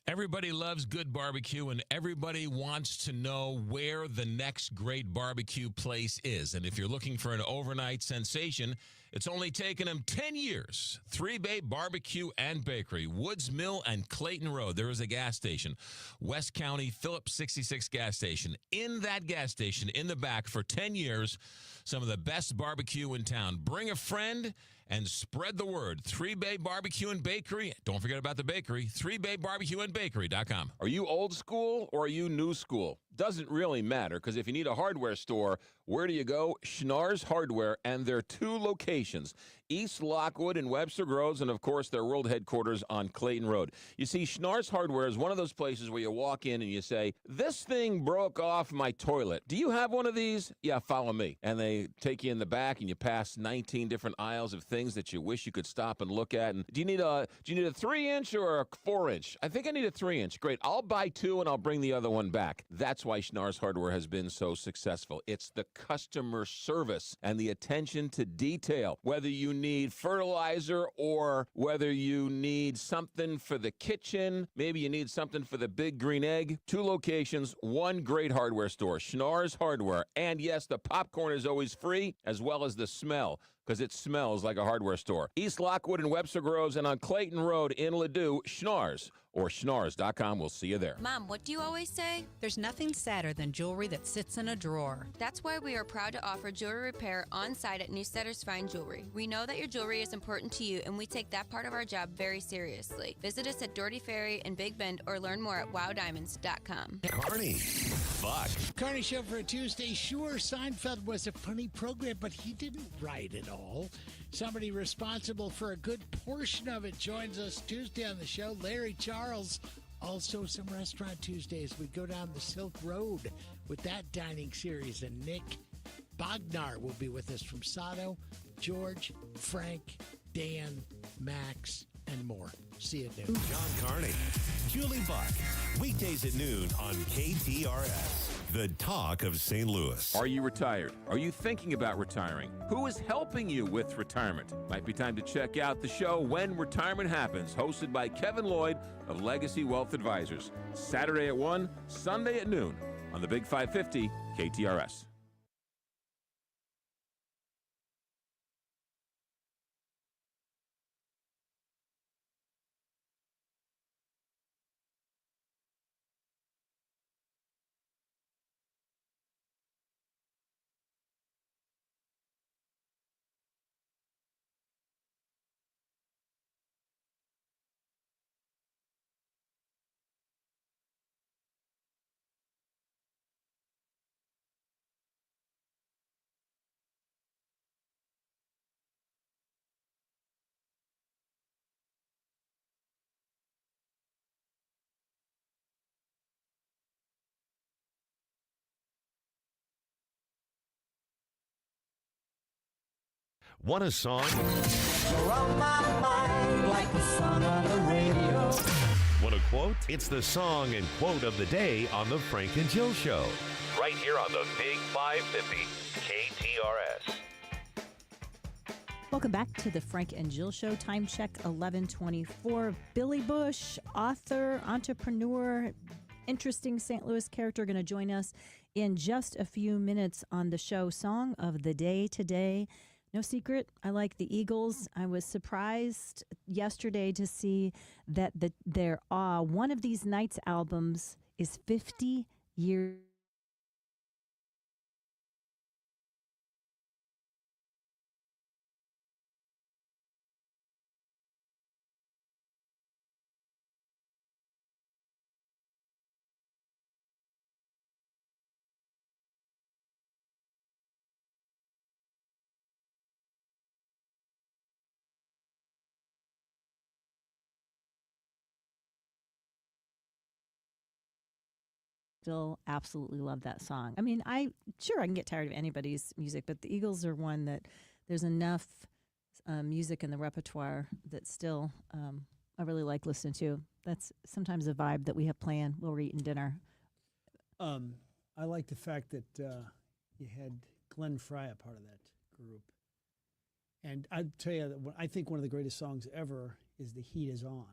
Everybody loves good barbecue, and everybody wants to know where the next great barbecue place is. And if you're looking for an overnight sensation, it's only taken them 10 years. 3 Bay Barbecue and Bakery, Woods Mill and Clayton Road. There is a gas station, West County Phillips 66 gas station. In that gas station, in the back for 10 years, some of the best barbecue in town. Bring a friend and spread the word. 3 Bay Barbecue and Bakery. Don't forget about the bakery. 3baybbqandbakery.com. Are you old school or are you new school? Doesn't really matter, because if you need a hardware store, where do you go? Schnarr's Hardware, and their 2 locations, East Lockwood and Webster Groves, and of course their world headquarters on Clayton Road. You see, Schnarr's Hardware is one of those places where you walk in and you say, this thing broke off my toilet. Do you have one of these? Yeah, follow me. And they take you in the back and you pass 19 different aisles of things that you wish you could stop and look at. And do you need a 3-inch or a 4-inch? I think I need a 3-inch. Great. I'll buy 2 and I'll bring the other one back. That's why Schnarr's Hardware has been so successful. It's the customer service and the attention to detail. Whether you need fertilizer or whether you need something for the kitchen, maybe you need something for the big green egg. 2 locations, 1 great hardware store, Schnarr's Hardware. And yes, the popcorn is always free, as well as the smell, because it smells like a hardware store. East Lockwood and Webster Groves, and on Clayton Road in Ladue, Schnarr's, or schnarrs.com. We'll see you there. Mom, what do you always say? There's nothing sadder than jewelry that sits in a drawer. That's why we are proud to offer jewelry repair on site at Newstetter's Fine Jewelry. We know that your jewelry is important to you, and we take that part of our job very seriously. Visit us at Doherty Ferry in Big Bend, or learn more at wowdiamonds.com. Carney, fuck. Carney Show for a Tuesday. Sure, Seinfeld was a funny program, but he didn't write it all. Somebody responsible for a good portion of it joins us Tuesday on the show, Larry Charles. Also some Restaurant Tuesdays. We go down the Silk Road with that dining series, and Nick Bognar will be with us from Sato. George, Frank, Dan, Max, and more. See you at noon. John Carney, Julie Buck, weekdays at noon on KTRS, the talk of St. Louis. Are you retired? Are you thinking about retiring? Who is helping you with retirement? Might be time to check out the show When Retirement Happens, hosted by Kevin Lloyd of Legacy Wealth Advisors. Saturday at 1, Sunday at noon on the Big 550 KTRS. Want a song? You're on my mind like the song on the radio. Want a quote? It's the song and quote of the day on the Frank and Jill Show. Right here on the Big 550 KTRS. Welcome back to the Frank and Jill Show. Time check 11:24. Billy Bush, author, entrepreneur, interesting St. Louis character, going to join us in just a few minutes on the show. Song of the day today. No secret, I like the Eagles. I was surprised yesterday to see that their one of these Nights albums is 50 years. Still absolutely love that song. I mean, I can get tired of anybody's music, but the Eagles are one that there's enough music in the repertoire that still I really like listening to. That's sometimes a vibe that we have playing while we're eating dinner. I like the fact that you had Glenn Frey a part of that group. And I'd tell you that I think one of the greatest songs ever is The Heat Is On.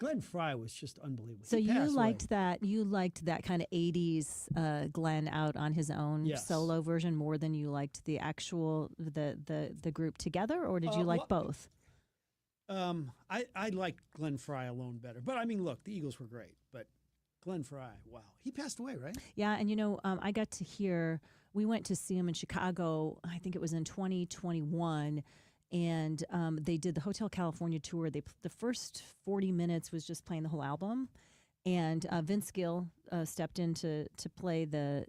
Glenn Frey was just unbelievable. So He you passed liked away. that? You liked that kind of '80s Glenn out on his own Yes. solo version more than you liked the actual the group together, or did you like both? I liked Glenn Frey alone better. But I mean, look, the Eagles were great. But Glenn Frey, wow, he passed away, right? Yeah, and I got to hear. We went to see him in Chicago. I think it was in 2021. And they did the Hotel California tour. The first 40 minutes was just playing the whole album, and Vince Gill stepped in to play the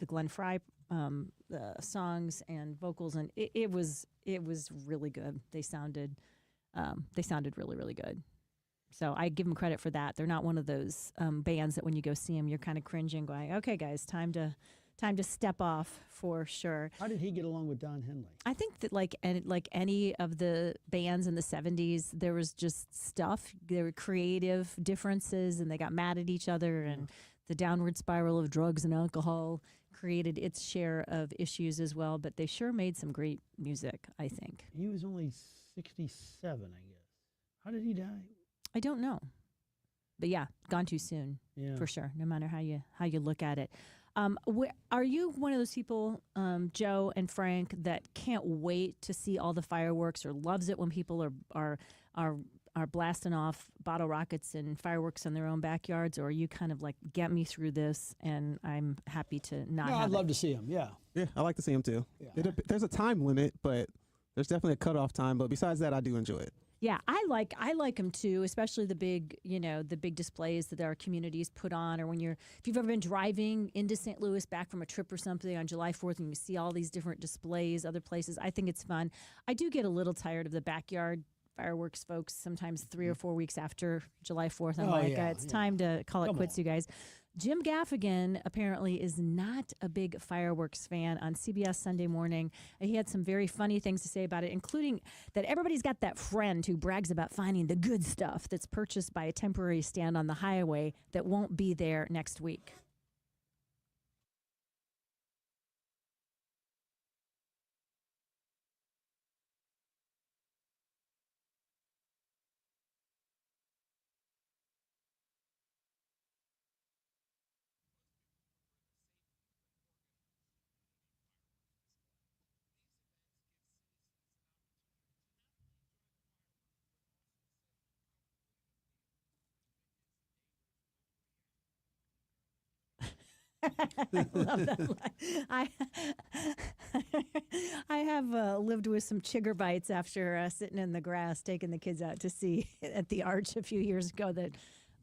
Glenn Frey songs and vocals, and it was really good. They sounded really, really good. So I give them credit for that. They're not one of those bands that when you go see them, you're kind of cringing, going, "Okay, guys, time to step off," for sure. How did he get along with Don Henley? I think that like any of the bands in the 70s, there was just stuff. There were creative differences, and they got mad at each other, and the downward spiral of drugs and alcohol created its share of issues as well. But they sure made some great music, I think. He was only 67, I guess. How did he die? I don't know. But yeah, gone too soon, Yeah. for sure, no matter how you look at it. Are you one of those people, Joe and Frank, that can't wait to see all the fireworks, or loves it when people are blasting off bottle rockets and fireworks in their own backyards? Or are you kind of like, get me through this, and I'm happy to not No, have I'd love it? to see him. Yeah. Yeah, I like to see them too. Yeah. There's a time limit, but there's definitely a cutoff time. But besides that, I do enjoy it. Yeah, I like them too, especially the big displays that our communities put on, or if you've ever been driving into St. Louis back from a trip or something on July 4th and you see all these different displays, other places. I think it's fun. I do get a little tired of the backyard fireworks, folks, sometimes 3 or 4 weeks after July 4th. I'm Oh, like, yeah, it's yeah. time to call it Come quits, on. you guys. Jim Gaffigan apparently is not a big fireworks fan. On CBS Sunday Morning, he had some very funny things to say about it, including that everybody's got that friend who brags about finding the good stuff that's purchased by a temporary stand on the highway that won't be there next week. I love that line. I have lived with some chigger bites after sitting in the grass taking the kids out to sea at the Arch a few years ago. That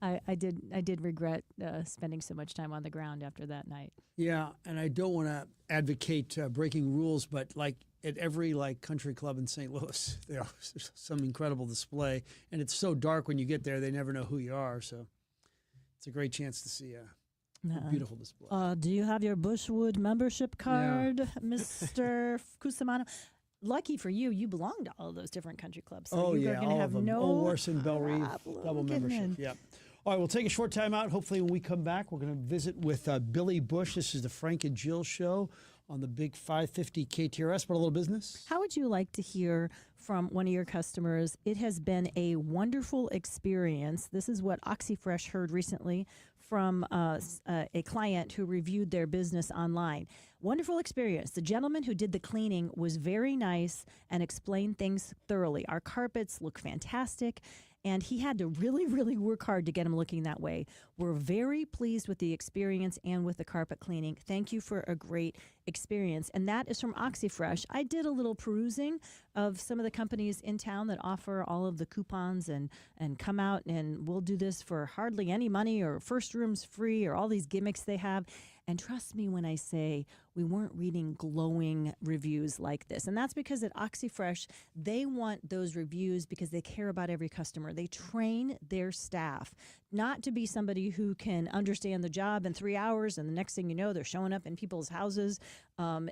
I did regret spending so much time on the ground after that night. Yeah, and I don't want to advocate breaking rules, but like at every country club in St. Louis, there's some incredible display, and it's so dark when you get there, they never know who you are. So it's a great chance to see a beautiful display. Do you have your Bushwood membership card, Mr. Cusimano? Lucky for you, you belong to all of those different country clubs. So you're going to have no Old Warson, Bell Reeve, double getting membership. in. Yep. All right, we'll take a short time out. Hopefully when we come back, we're going to visit with Billy Bush. This is the Frank and Jill Show on the big 550 KTRS. But a little business. How would you like to hear from one of your customers? It has been a wonderful experience. This is what OxyFresh heard recently from a client who reviewed their business online. Wonderful experience. The gentleman who did the cleaning was very nice and explained things thoroughly. Our carpets look fantastic, and he had to really, really work hard to get them looking that way. We're very pleased with the experience and with the carpet cleaning. Thank you for a great experience. And that is from OxyFresh. I did a little perusing of some of the companies in town that offer all of the coupons and come out and we'll do this for hardly any money or first rooms free or all these gimmicks they have. And trust me when I say we weren't reading glowing reviews like this. And that's because at OxyFresh, they want those reviews because they care about every customer. They train their staff not to be somebody who can understand the job in 3 hours and the next thing you know, they're showing up in people's houses.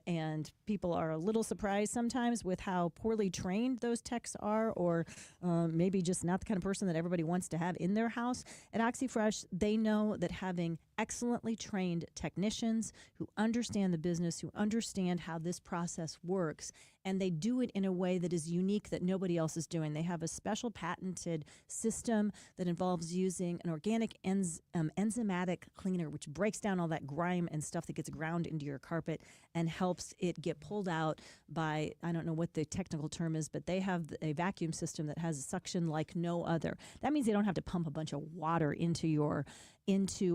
And people are a little surprised sometimes with how poorly trained those techs are, or maybe just not the kind of person that everybody wants to have in their house. At OxyFresh, they know that having excellently trained technicians who understand the business, who understand how this process works, and they do it in a way that is unique that nobody else is doing. They have a special patented system that involves using an organic enzymatic cleaner, which breaks down all that grime and stuff that gets ground into your carpet and helps it get pulled out by, I don't know what the technical term is, but they have a vacuum system that has a suction like no other. That means they don't have to pump a bunch of water into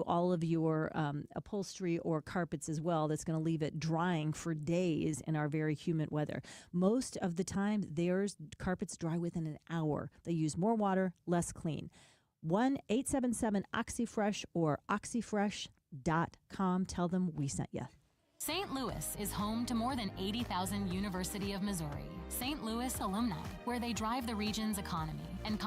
all of your upholstery or carpets as well. That's going to leave it drying for days in our very humid weather. Most of the time, their carpets dry within an hour. They use more water, less clean. 1-877-OxyFresh or oxyfresh.com. Tell them we sent you. St. Louis is home to more than 80,000 University of Missouri, St. Louis alumni, where they drive the region's economy and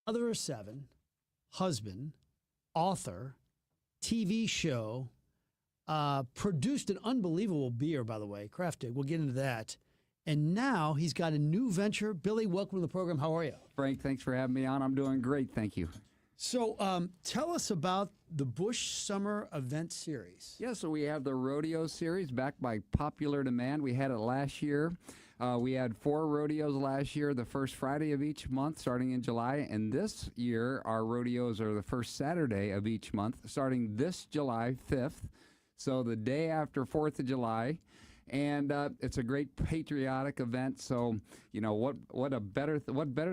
Mother of 7, husband, author, TV show, produced an unbelievable beer, by the way, Craft Dig. We'll get into that. And now he's got a new venture. Billy, welcome to the program. How are you? Frank, thanks for having me on. I'm doing great. Thank you. So tell us about the Busch Summer Event Series. Yeah, so we have the Rodeo Series backed by popular demand. We had it last year. We had 4 rodeos last year, the first Friday of each month starting in July. And this year, our rodeos are the first Saturday of each month starting this July 5th. So the day after 4th of July. And it's a great patriotic event. So, you know, what better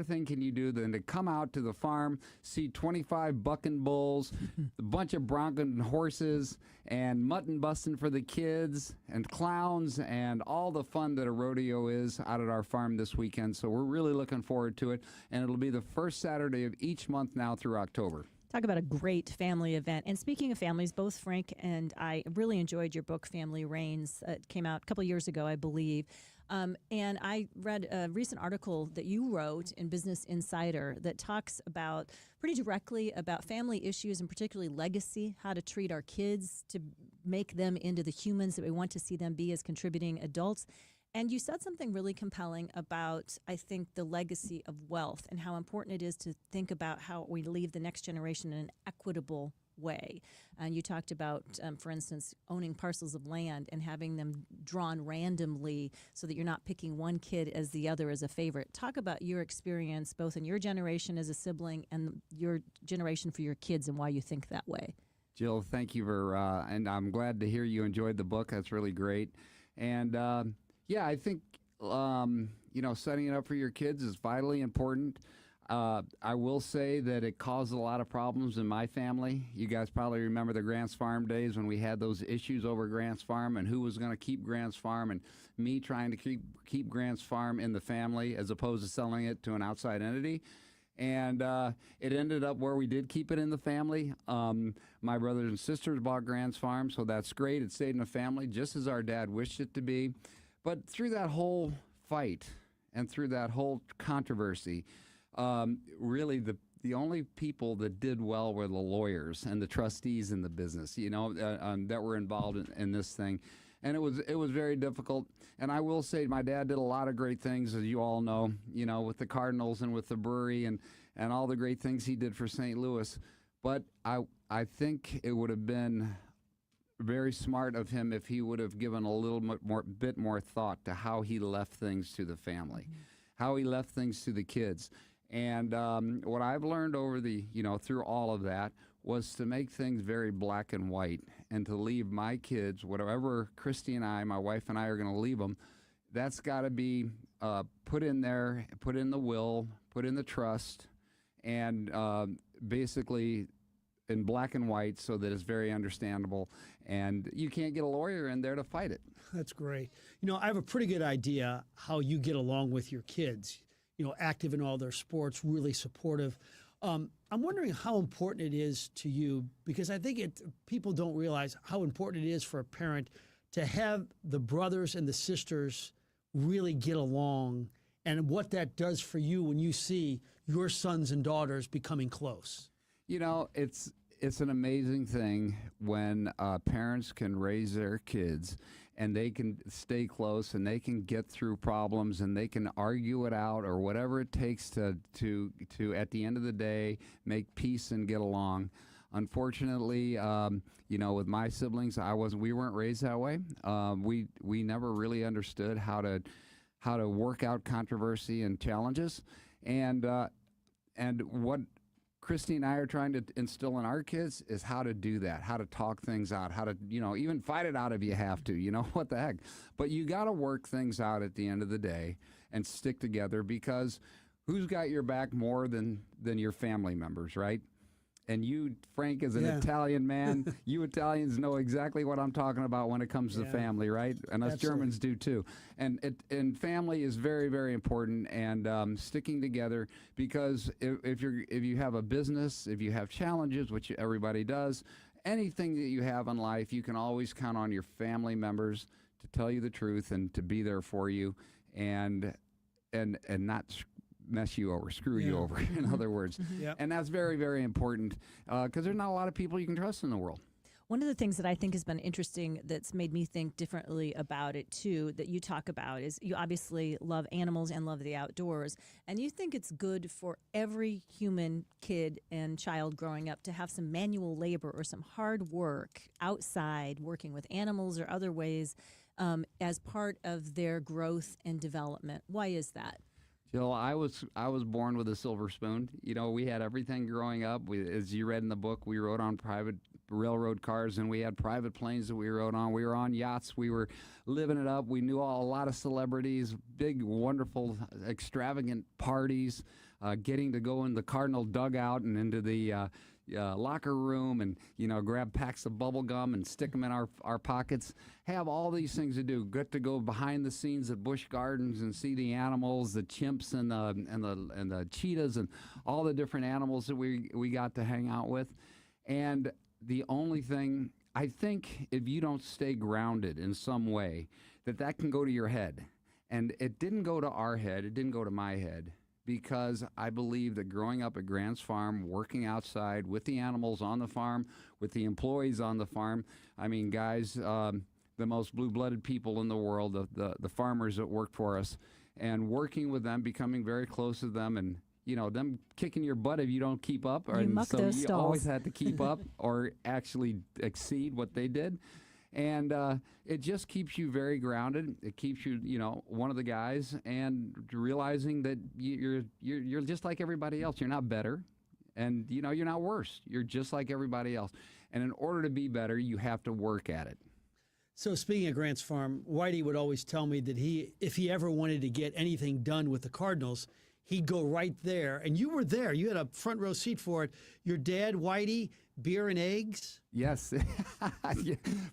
thing can you do than to come out to the farm, see 25 bucking bulls, a bunch of bronco horses, and mutton busting for the kids, and clowns, and all the fun that a rodeo is out at our farm this weekend. So we're really looking forward to it. And it'll be the first Saturday of each month now through October. Talk about a great family event. And speaking of families, both Frank and I really enjoyed your book, Family Reigns. It came out a couple years ago, I believe. And I read a recent article that you wrote in Business Insider that talks about pretty directly about family issues and particularly legacy, how to treat our kids to make them into the humans that we want to see them be as contributing adults. And you said something really compelling about, I think, the legacy of wealth and how important it is to think about how we leave the next generation in an equitable way. And you talked about, for instance, owning parcels of land and having them drawn randomly so that you're not picking one kid as the other as a favorite. Talk about your experience, both in your generation as a sibling and your generation for your kids, and why you think that way. Jill, thank you for, and I'm glad to hear you enjoyed the book. That's really great. And, yeah, I think, you know, setting it up for your kids is vitally important. I will say that it caused a lot of problems in my family. You guys probably remember the Grants Farm days when we had those issues over Grants Farm and who was going to keep Grants Farm, and me trying to keep Grants Farm in the family as opposed to selling it to an outside entity. And it ended up where we did keep it in the family. My brothers and sisters bought Grants Farm, so that's great. It stayed in the family just as our dad wished it to be. But through that whole fight and through that whole controversy, really the only people that did well were the lawyers and the trustees in the business, you know, that were involved in this thing. And it was very difficult. And I will say my dad did a lot of great things, as you all know, you know, with the Cardinals and with the brewery and all the great things he did for St. Louis. But I think it would have been very smart of him if he would have given a little bit more thought to how he left things to the family, how he left things to the kids. And what I've learned over through all of that was to make things very black and white and to leave my kids, whatever Christy and I, my wife and I are going to leave them, that's got to be put in there, put in the will, put in the trust, and basically in black and white so that it's very understandable. And you can't get a lawyer in there to fight it. That's great. You know, I have a pretty good idea how you get along with your kids, you know, active in all their sports, really supportive. I'm wondering how important it is to you, because I think people don't realize how important it is for a parent to have the brothers and the sisters really get along, and what that does for you when you see your sons and daughters becoming close. You know, it's an amazing thing when parents can raise their kids and they can stay close and they can get through problems and they can argue it out or whatever it takes to at the end of the day make peace and get along. Unfortunately, you know, with my siblings, we weren't raised that way. We never really understood how to work out controversy and challenges, and what Christy and I are trying to instill in our kids is how to do that, how to talk things out, how to, you know, even fight it out if you have to, you know, what the heck. But you got to work things out at the end of the day and stick together, because who's got your back more than your family members, right? And you, Frank, as an Italian man, you Italians know exactly what I'm talking about when it comes to family, right? And us Germans do too. And family is very, very important, and sticking together, because if you have a business, if you have challenges, which everybody does, anything that you have in life, you can always count on your family members to tell you the truth and to be there for you, and not mess you over, screw you over, in other words. Yep. And that's very, very important because there's not a lot of people you can trust in the world. One of the things that I think has been interesting that's made me think differently about it too, that you talk about, is you obviously love animals and love the outdoors, and you think it's good for every human kid and child growing up to have some manual labor or some hard work outside working with animals or other ways as part of their growth and development. Why is that? Jill, I was born with a silver spoon. You know, we had everything growing up. As you read in the book, we rode on private railroad cars, and we had private planes that we rode on. We were on yachts. We were living it up. We knew a lot of celebrities, big, wonderful, extravagant parties, getting to go in the Cardinal dugout and into the locker room and, grab packs of bubble gum and stick them in our pockets. Have all these things to do. Get to go behind the scenes at Busch Gardens and see the animals, the chimps and the cheetahs and all the different animals that we got to hang out with. And the only thing, I think, if you don't stay grounded in some way, that can go to your head. And it didn't go to our head. It didn't go to my head, because I believe that growing up at Grant's Farm, working outside with the animals on the farm, with the employees on the farm, I mean, guys, the most blue-blooded people in the world, the farmers that worked for us, and working with them, becoming very close to them, and them kicking your butt if you don't keep up. So you always had to keep up or actually exceed what they did. And it just keeps you very grounded. It keeps you, one of the guys, and realizing that you're just like everybody else. You're not better, and you're not worse. You're just like everybody else. And in order to be better, you have to work at it. So speaking of Grant's Farm, Whitey would always tell me that if he ever wanted to get anything done with the Cardinals, he'd go right there. And you were there. You had a front row seat for it. Your dad, Whitey, beer and eggs? Yes.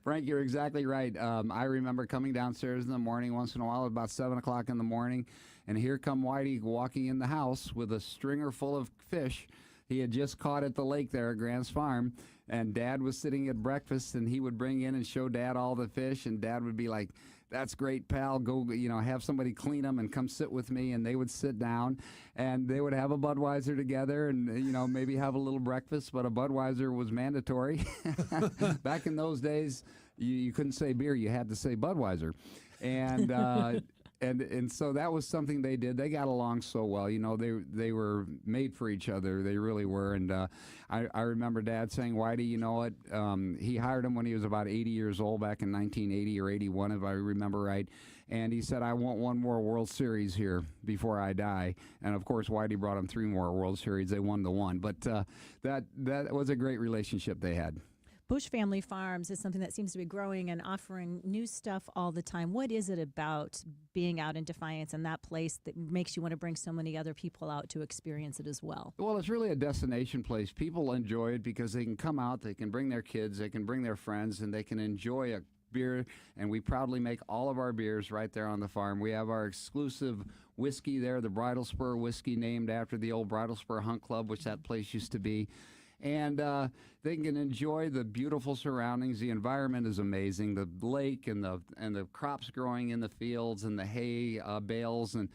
Frank, you're exactly right. I remember coming downstairs in the morning once in a while, about 7 o'clock in the morning, and here come Whitey walking in the house with a stringer full of fish he had just caught at the lake there at Grant's Farm. And Dad was sitting at breakfast, and he would bring in and show Dad all the fish, and Dad would be like, "That's great, pal. Go, have somebody clean them and come sit with me." And they would sit down, and they would have a Budweiser together, and maybe have a little breakfast. But a Budweiser was mandatory. Back in those days, you couldn't say beer; you had to say Budweiser, and and so that was something they did. They got along so well. They were made for each other. They really were. And I remember Dad saying, "Whitey, you know what?" He hired him when he was about 80 years old, back in 1980 or 81, if I remember right. And he said, "I want one more World Series here before I die." And of course, Whitey brought him 3 more World Series. They won the one. But that was a great relationship they had. Bush Family Farms is something that seems to be growing and offering new stuff all the time. What is it about being out in Defiance and that place that makes you want to bring so many other people out to experience it as well? Well, it's really a destination place. People enjoy it because they can come out, they can bring their kids, they can bring their friends, and they can enjoy a beer. And we proudly make all of our beers right there on the farm. We have our exclusive whiskey there, the Bridal Spur whiskey, named after the old Bridal Spur Hunt Club, which that place used to be. And they can enjoy the beautiful surroundings. The environment is amazing. The lake and the crops growing in the fields and the hay bales and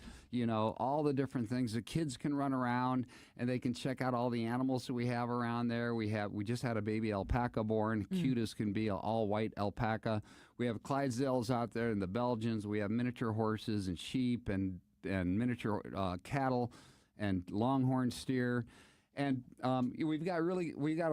all the different things. The kids can run around and they can check out all the animals that we have around there. We just had a baby alpaca born, cute as can be, all white alpaca. We have Clydesdales out there and the Belgians. We have miniature horses and sheep and miniature cattle and longhorn steer. And we've got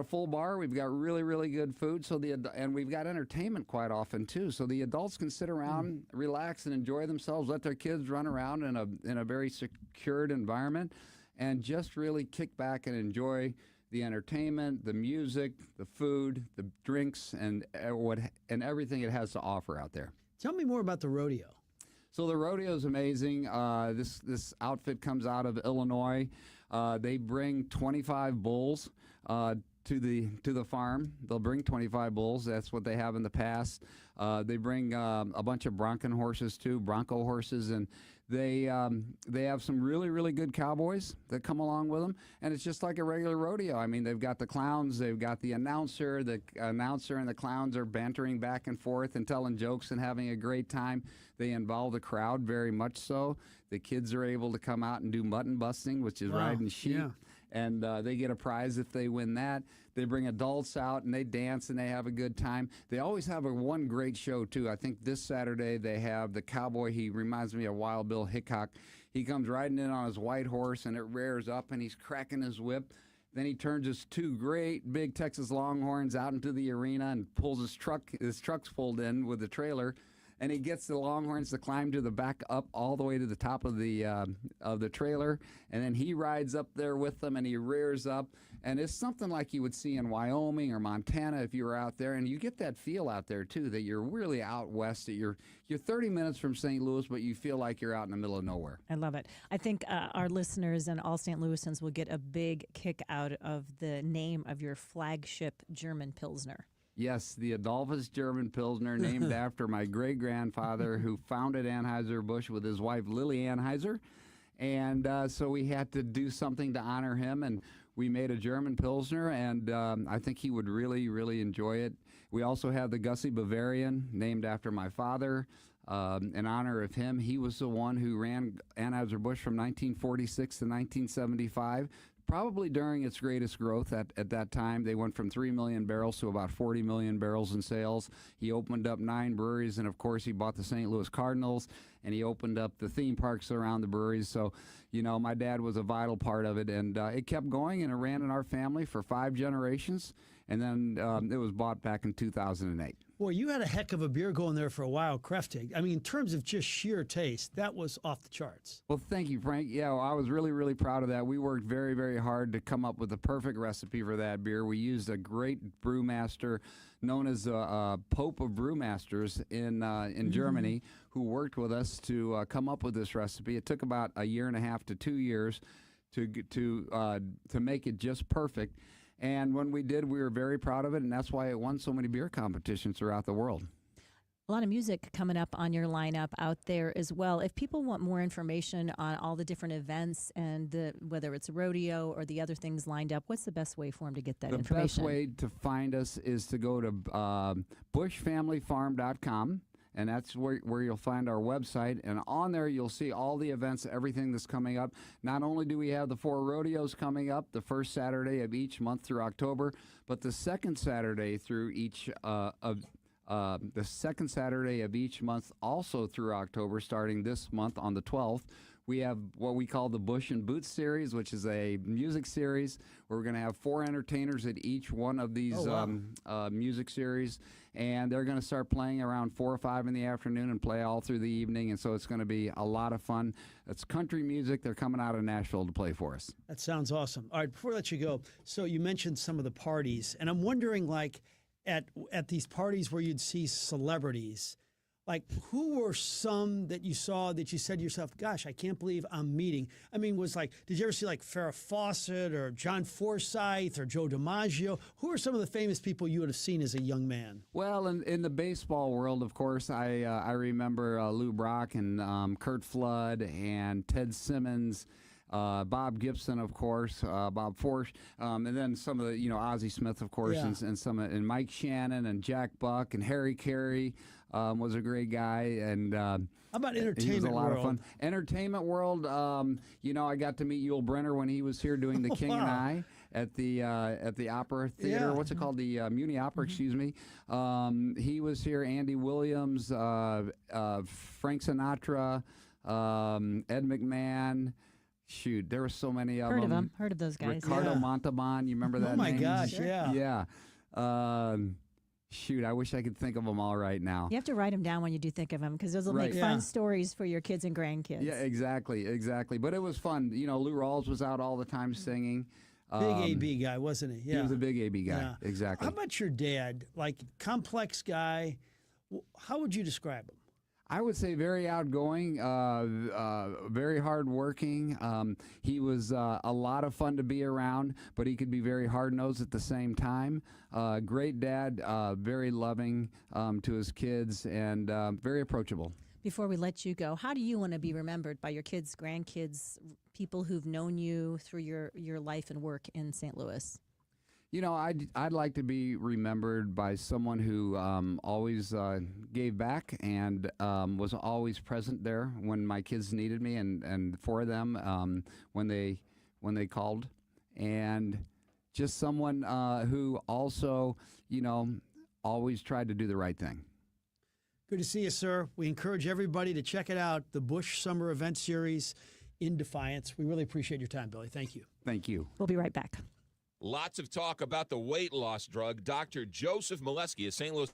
a full bar. We've got really, really good food. And we've got entertainment quite often too. So the adults can sit around, relax, and enjoy themselves. Let their kids run around in a very secured environment, and just really kick back and enjoy the entertainment, the music, the food, the drinks, and everything it has to offer out there. Tell me more about the rodeo. So the rodeo is amazing. This outfit comes out of Illinois. They bring 25 bulls to the farm. They'll bring 25 bulls. That's what they have in the past. They bring a bunch of Bronco horses too, Bronco horses, and they have some really good cowboys that come along with them. And it's just like a regular rodeo. I mean, they've got the clowns, they've got the announcer. The announcer and the clowns are bantering back and forth and telling jokes and having a great time. They involve the crowd very much so. The kids are able to come out and do mutton busting, which is riding sheep. Yeah. And they get a prize if they win that. They bring adults out and they dance and they have a good time. They always have one great show too. I think this Saturday they have the cowboy. He reminds me of Wild Bill Hickok. He comes riding in on his white horse and it rears up and he's cracking his whip. Then he turns his two great big Texas Longhorns out into the arena and pulls his truck. His truck's pulled in with the trailer. And he gets the Longhorns to climb to the back up all the way to the top of the trailer, and then he rides up there with them, and he rears up, and it's something like you would see in Wyoming or Montana if you were out there, and you get that feel out there too that you're really out west. That you're 30 minutes from St. Louis, but you feel like you're out in the middle of nowhere. I love it. I think our listeners and all St. Louisans will get a big kick out of the name of your flagship German Pilsner. Yes, the Adolphus German Pilsner, named after my great-grandfather who founded Anheuser-Busch with his wife, Lily Anheuser. And so we had to do something to honor him, and we made a German Pilsner, and I think he would really enjoy it. We also have the Gussie Bavarian, named after my father, in honor of him. He was the one who ran Anheuser-Busch from 1946 to 1975. Probably during its greatest growth at that time. They went from 3 million barrels to about 40 million barrels in sales. He opened up 9 breweries, and of course he bought the St. Louis Cardinals, and he opened up the theme parks around the breweries. So, my dad was a vital part of it, and it kept going, and it ran in our family for 5 generations, and then it was bought back in 2008. Boy, you had a heck of a beer going there for a while, Kräftig. I mean, in terms of just sheer taste, that was off the charts. Well, thank you, Frank. Yeah, I was really proud of that. We worked very hard to come up with the perfect recipe for that beer. We used a great brewmaster known as Pope of Brewmasters in Germany, who worked with us to come up with this recipe. It took about a year and a half to 2 years to make it just perfect. And when we did, we were very proud of it, and that's why it won so many beer competitions throughout the world. A lot of music coming up on your lineup out there as well. If people want more information on all the different events and whether it's a rodeo or the other things lined up, what's the best way for them to get that information? The best way to find us is to go to bushfamilyfarm.com. And that's where you'll find our website. And on there, you'll see all the events, everything that's coming up. Not only do we have the 4 rodeos coming up the first Saturday of each month through October, but the second Saturday through each the second Saturday of each month, also through October, starting this month on the 12th. We have what we call the Bush and Boots series, which is a music series where we're going to have 4 entertainers at each one of these music series. And they're going to start playing around 4 or 5 in the afternoon and play all through the evening. And so it's going to be a lot of fun. It's country music. They're coming out of Nashville to play for us. That sounds awesome. All right, before I let you go, so you mentioned some of the parties. And I'm wondering, like, at these parties where you'd see celebrities, like, who were some that you saw that you said to yourself, gosh, I can't believe I'm meeting? I mean, did you ever see like Farrah Fawcett or John Forsythe or Joe DiMaggio? Who are some of the famous people you would have seen as a young man? Well, in the baseball world, of course, I remember Lou Brock and Curt Flood and Ted Simmons. Bob Gibson, of course, Bob Forsch, and then some of the, Ozzie Smith, of course, and Mike Shannon and Jack Buck and Harry Carey was a great guy. And how about entertainment? He was a lot world? of fun. Entertainment world. I got to meet Yul Brynner when he was here doing The King and I at the Opera Theater. Yeah. What's it called? The Muni Opera. Excuse me. He was here. Andy Williams, Frank Sinatra, Ed McMahon. Shoot, there were so many of them. Heard of those guys. Ricardo Montalban, you remember that Oh, my name? gosh, yeah. Yeah. Shoot, I wish I could think of them all right now. You have to write them down when you do think of them because those will Right. make fun stories for your kids and grandkids. Yeah, exactly. But it was fun. Lou Rawls was out all the time singing. Big AB guy, wasn't he? Yeah. He was a big AB guy. Yeah. Exactly. How about your dad? Like, complex guy. How would you describe him? I would say very outgoing, very hardworking. He was a lot of fun to be around, but he could be very hard-nosed at the same time. Great dad, very loving to his kids, and very approachable. Before we let you go, how do you want to be remembered by your kids, grandkids, people who've known you through your life and work in St. Louis? You know, I'd like to be remembered by someone who always gave back and was always present there when my kids needed me and for them when they called, and just someone who also, you know, always tried to do the right thing. Good to see you, sir. We encourage everybody to check it out, the Bush Summer Event Series in Defiance. We really appreciate your time, Billy. Thank you. Thank you. We'll be right back. Lots of talk about the weight loss drug. Dr. Joseph Molesky of St. Louis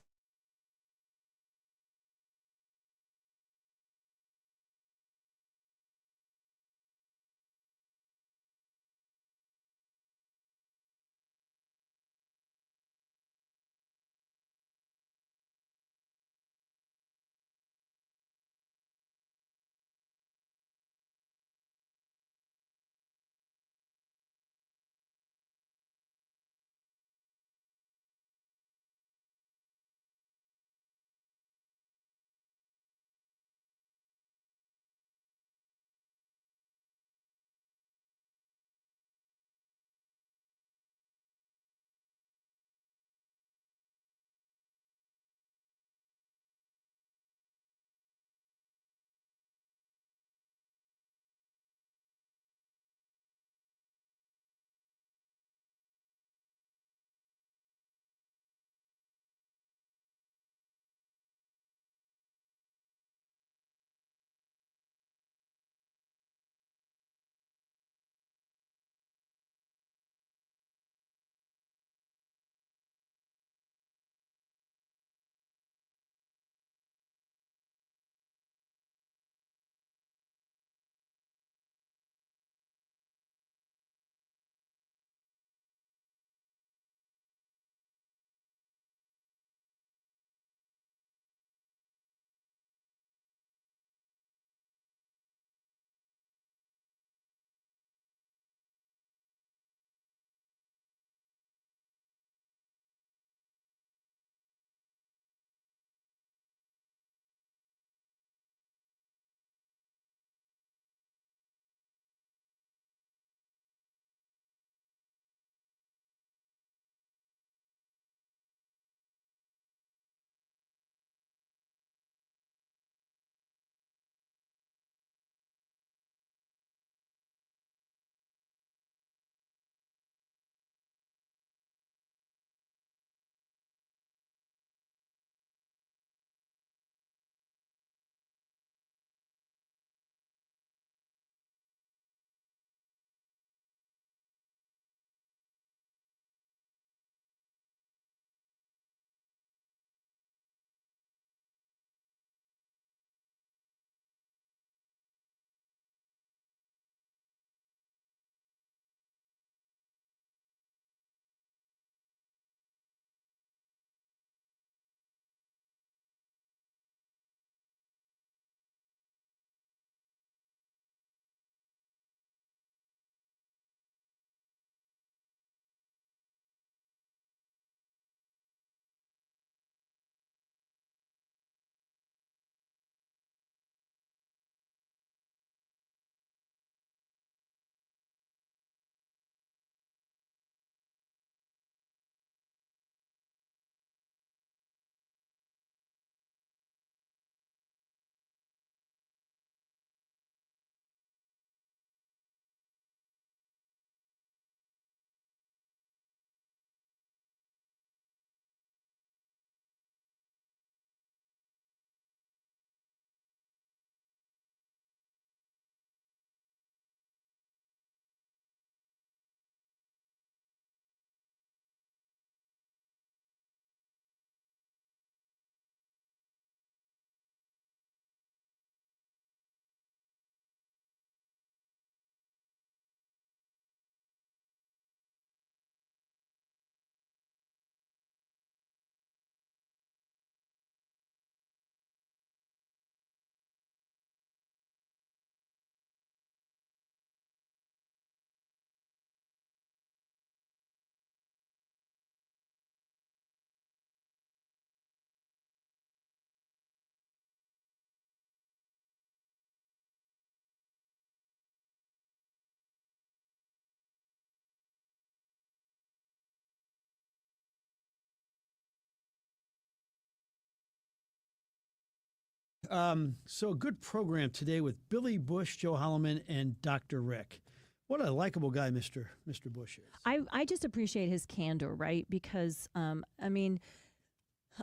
So a good program today with Billy Bush, Joe Holloman, and Dr. Rick. What a likable guy Mr. Bush is. I just appreciate his candor, right? Because I mean,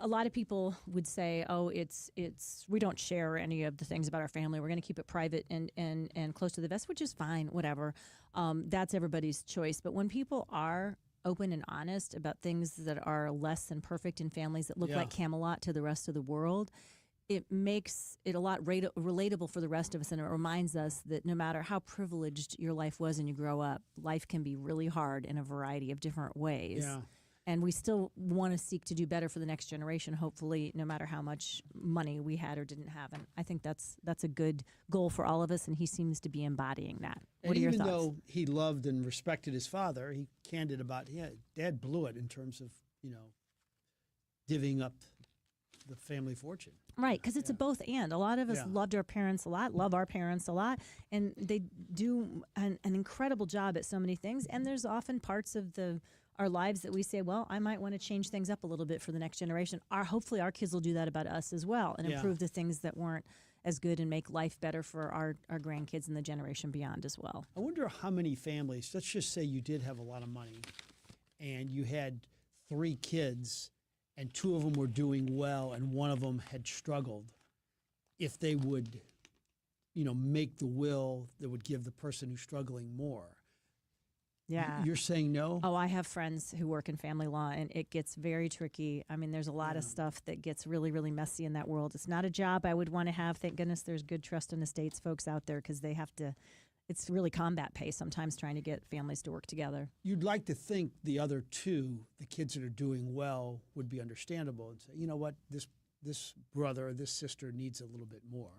a lot of people would say, "Oh, it's we don't share any of the things about our family. We're going to keep it private and close to the vest," which is fine, whatever. That's everybody's choice. But when people are open and honest about things that are less than perfect in families that look like Camelot to the rest of the world, it makes it a lot relatable for the rest of us, and it reminds us that no matter how privileged your life was when you grow up, life can be really hard in a variety of different ways. Yeah. And we still want to seek to do better for the next generation, hopefully, no matter how much money we had or didn't have. And I think that's a good goal for all of us, and he seems to be embodying that. What are your thoughts? Even though he loved and respected his father, he candid about, Dad blew it in terms of, divvying up the family fortune. Right, because it's a both and. A lot of us loved our parents a lot, love our parents a lot, and they do an incredible job at so many things. And there's often parts of our lives that we say, well, I might want to change things up a little bit for the next generation. Hopefully our kids will do that about us as well and improve the things that weren't as good and make life better for our grandkids and the generation beyond as well. I wonder how many families, let's just say you did have a lot of money and you had 3 kids and 2 of them were doing well and 1 of them had struggled, if they would, make the will that would give the person who's struggling more. Yeah. You're saying no? Oh, I have friends who work in family law, and it gets very tricky. I mean, there's a lot of stuff that gets really, really messy in that world. It's not a job I would want to have. Thank goodness there's good trust and estates folks out there, because they have to, it's really combat pay sometimes trying to get families to work together. You'd like to think the other 2, the kids that are doing well, would be understandable and say, you know what, this brother or this sister needs a little bit more.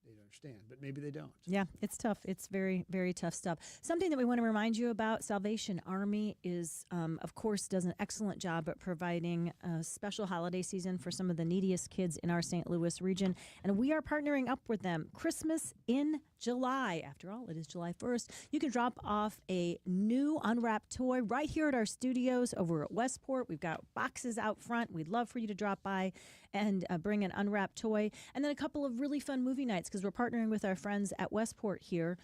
They'd understand, but maybe they don't. Yeah, it's tough. It's very, very tough stuff. Something that we want to remind you about, Salvation Army is, of course, does an excellent job at providing a special holiday season for some of the neediest kids in our St. Louis region, and we are partnering up with them. Christmas in July. After all, it is July 1st. You can drop off a new unwrapped toy right here at our studios over at Westport. We've got boxes out front. We'd love for you to drop by and bring an unwrapped toy. And then a couple of really fun movie nights, because we're partnering with our friends at Westport here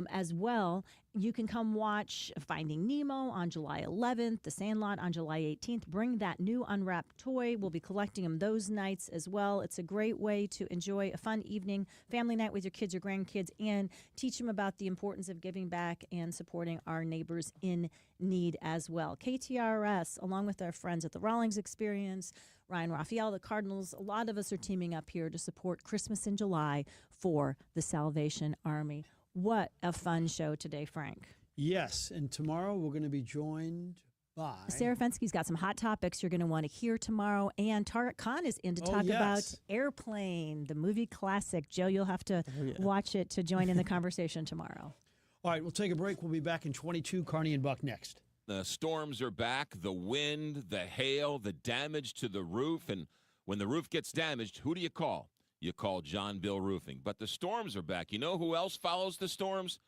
as well. You can come watch Finding Nemo on July 11th, The Sandlot on July 18th. Bring that new unwrapped toy. We'll be collecting them those nights as well. It's a great way to enjoy a fun evening, family night with your kids or grandkids, and teach them about the importance of giving back and supporting our neighbors in need as well. KTRS, along with our friends at the Rawlings Experience, Ryan Raphael, the Cardinals, a lot of us are teaming up here to support Christmas in July for the Salvation Army. What a fun show today, Frank. Yes, and tomorrow we're going to be joined by Sarah Fenske's got some hot topics you're going to want to hear tomorrow, and Tariq Khan is in to talk about Airplane, the movie classic. Joe, you'll have to watch it to join in the conversation tomorrow. All right, we'll take a break. We'll be back in 22. Carney and Buck next. The storms are back, the wind, the hail, the damage to the roof. And when the roof gets damaged, who do you call? You call John Bill Roofing. But the storms are back. You know who else follows the storms?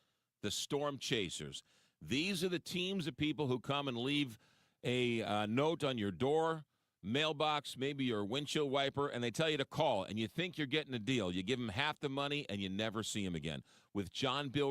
The storm chasers. These are the teams of people who come and leave a note on your door, mailbox, maybe your windshield wiper, and they tell you to call. And you think you're getting a deal. You give them half the money, and you never see them again. With John Bill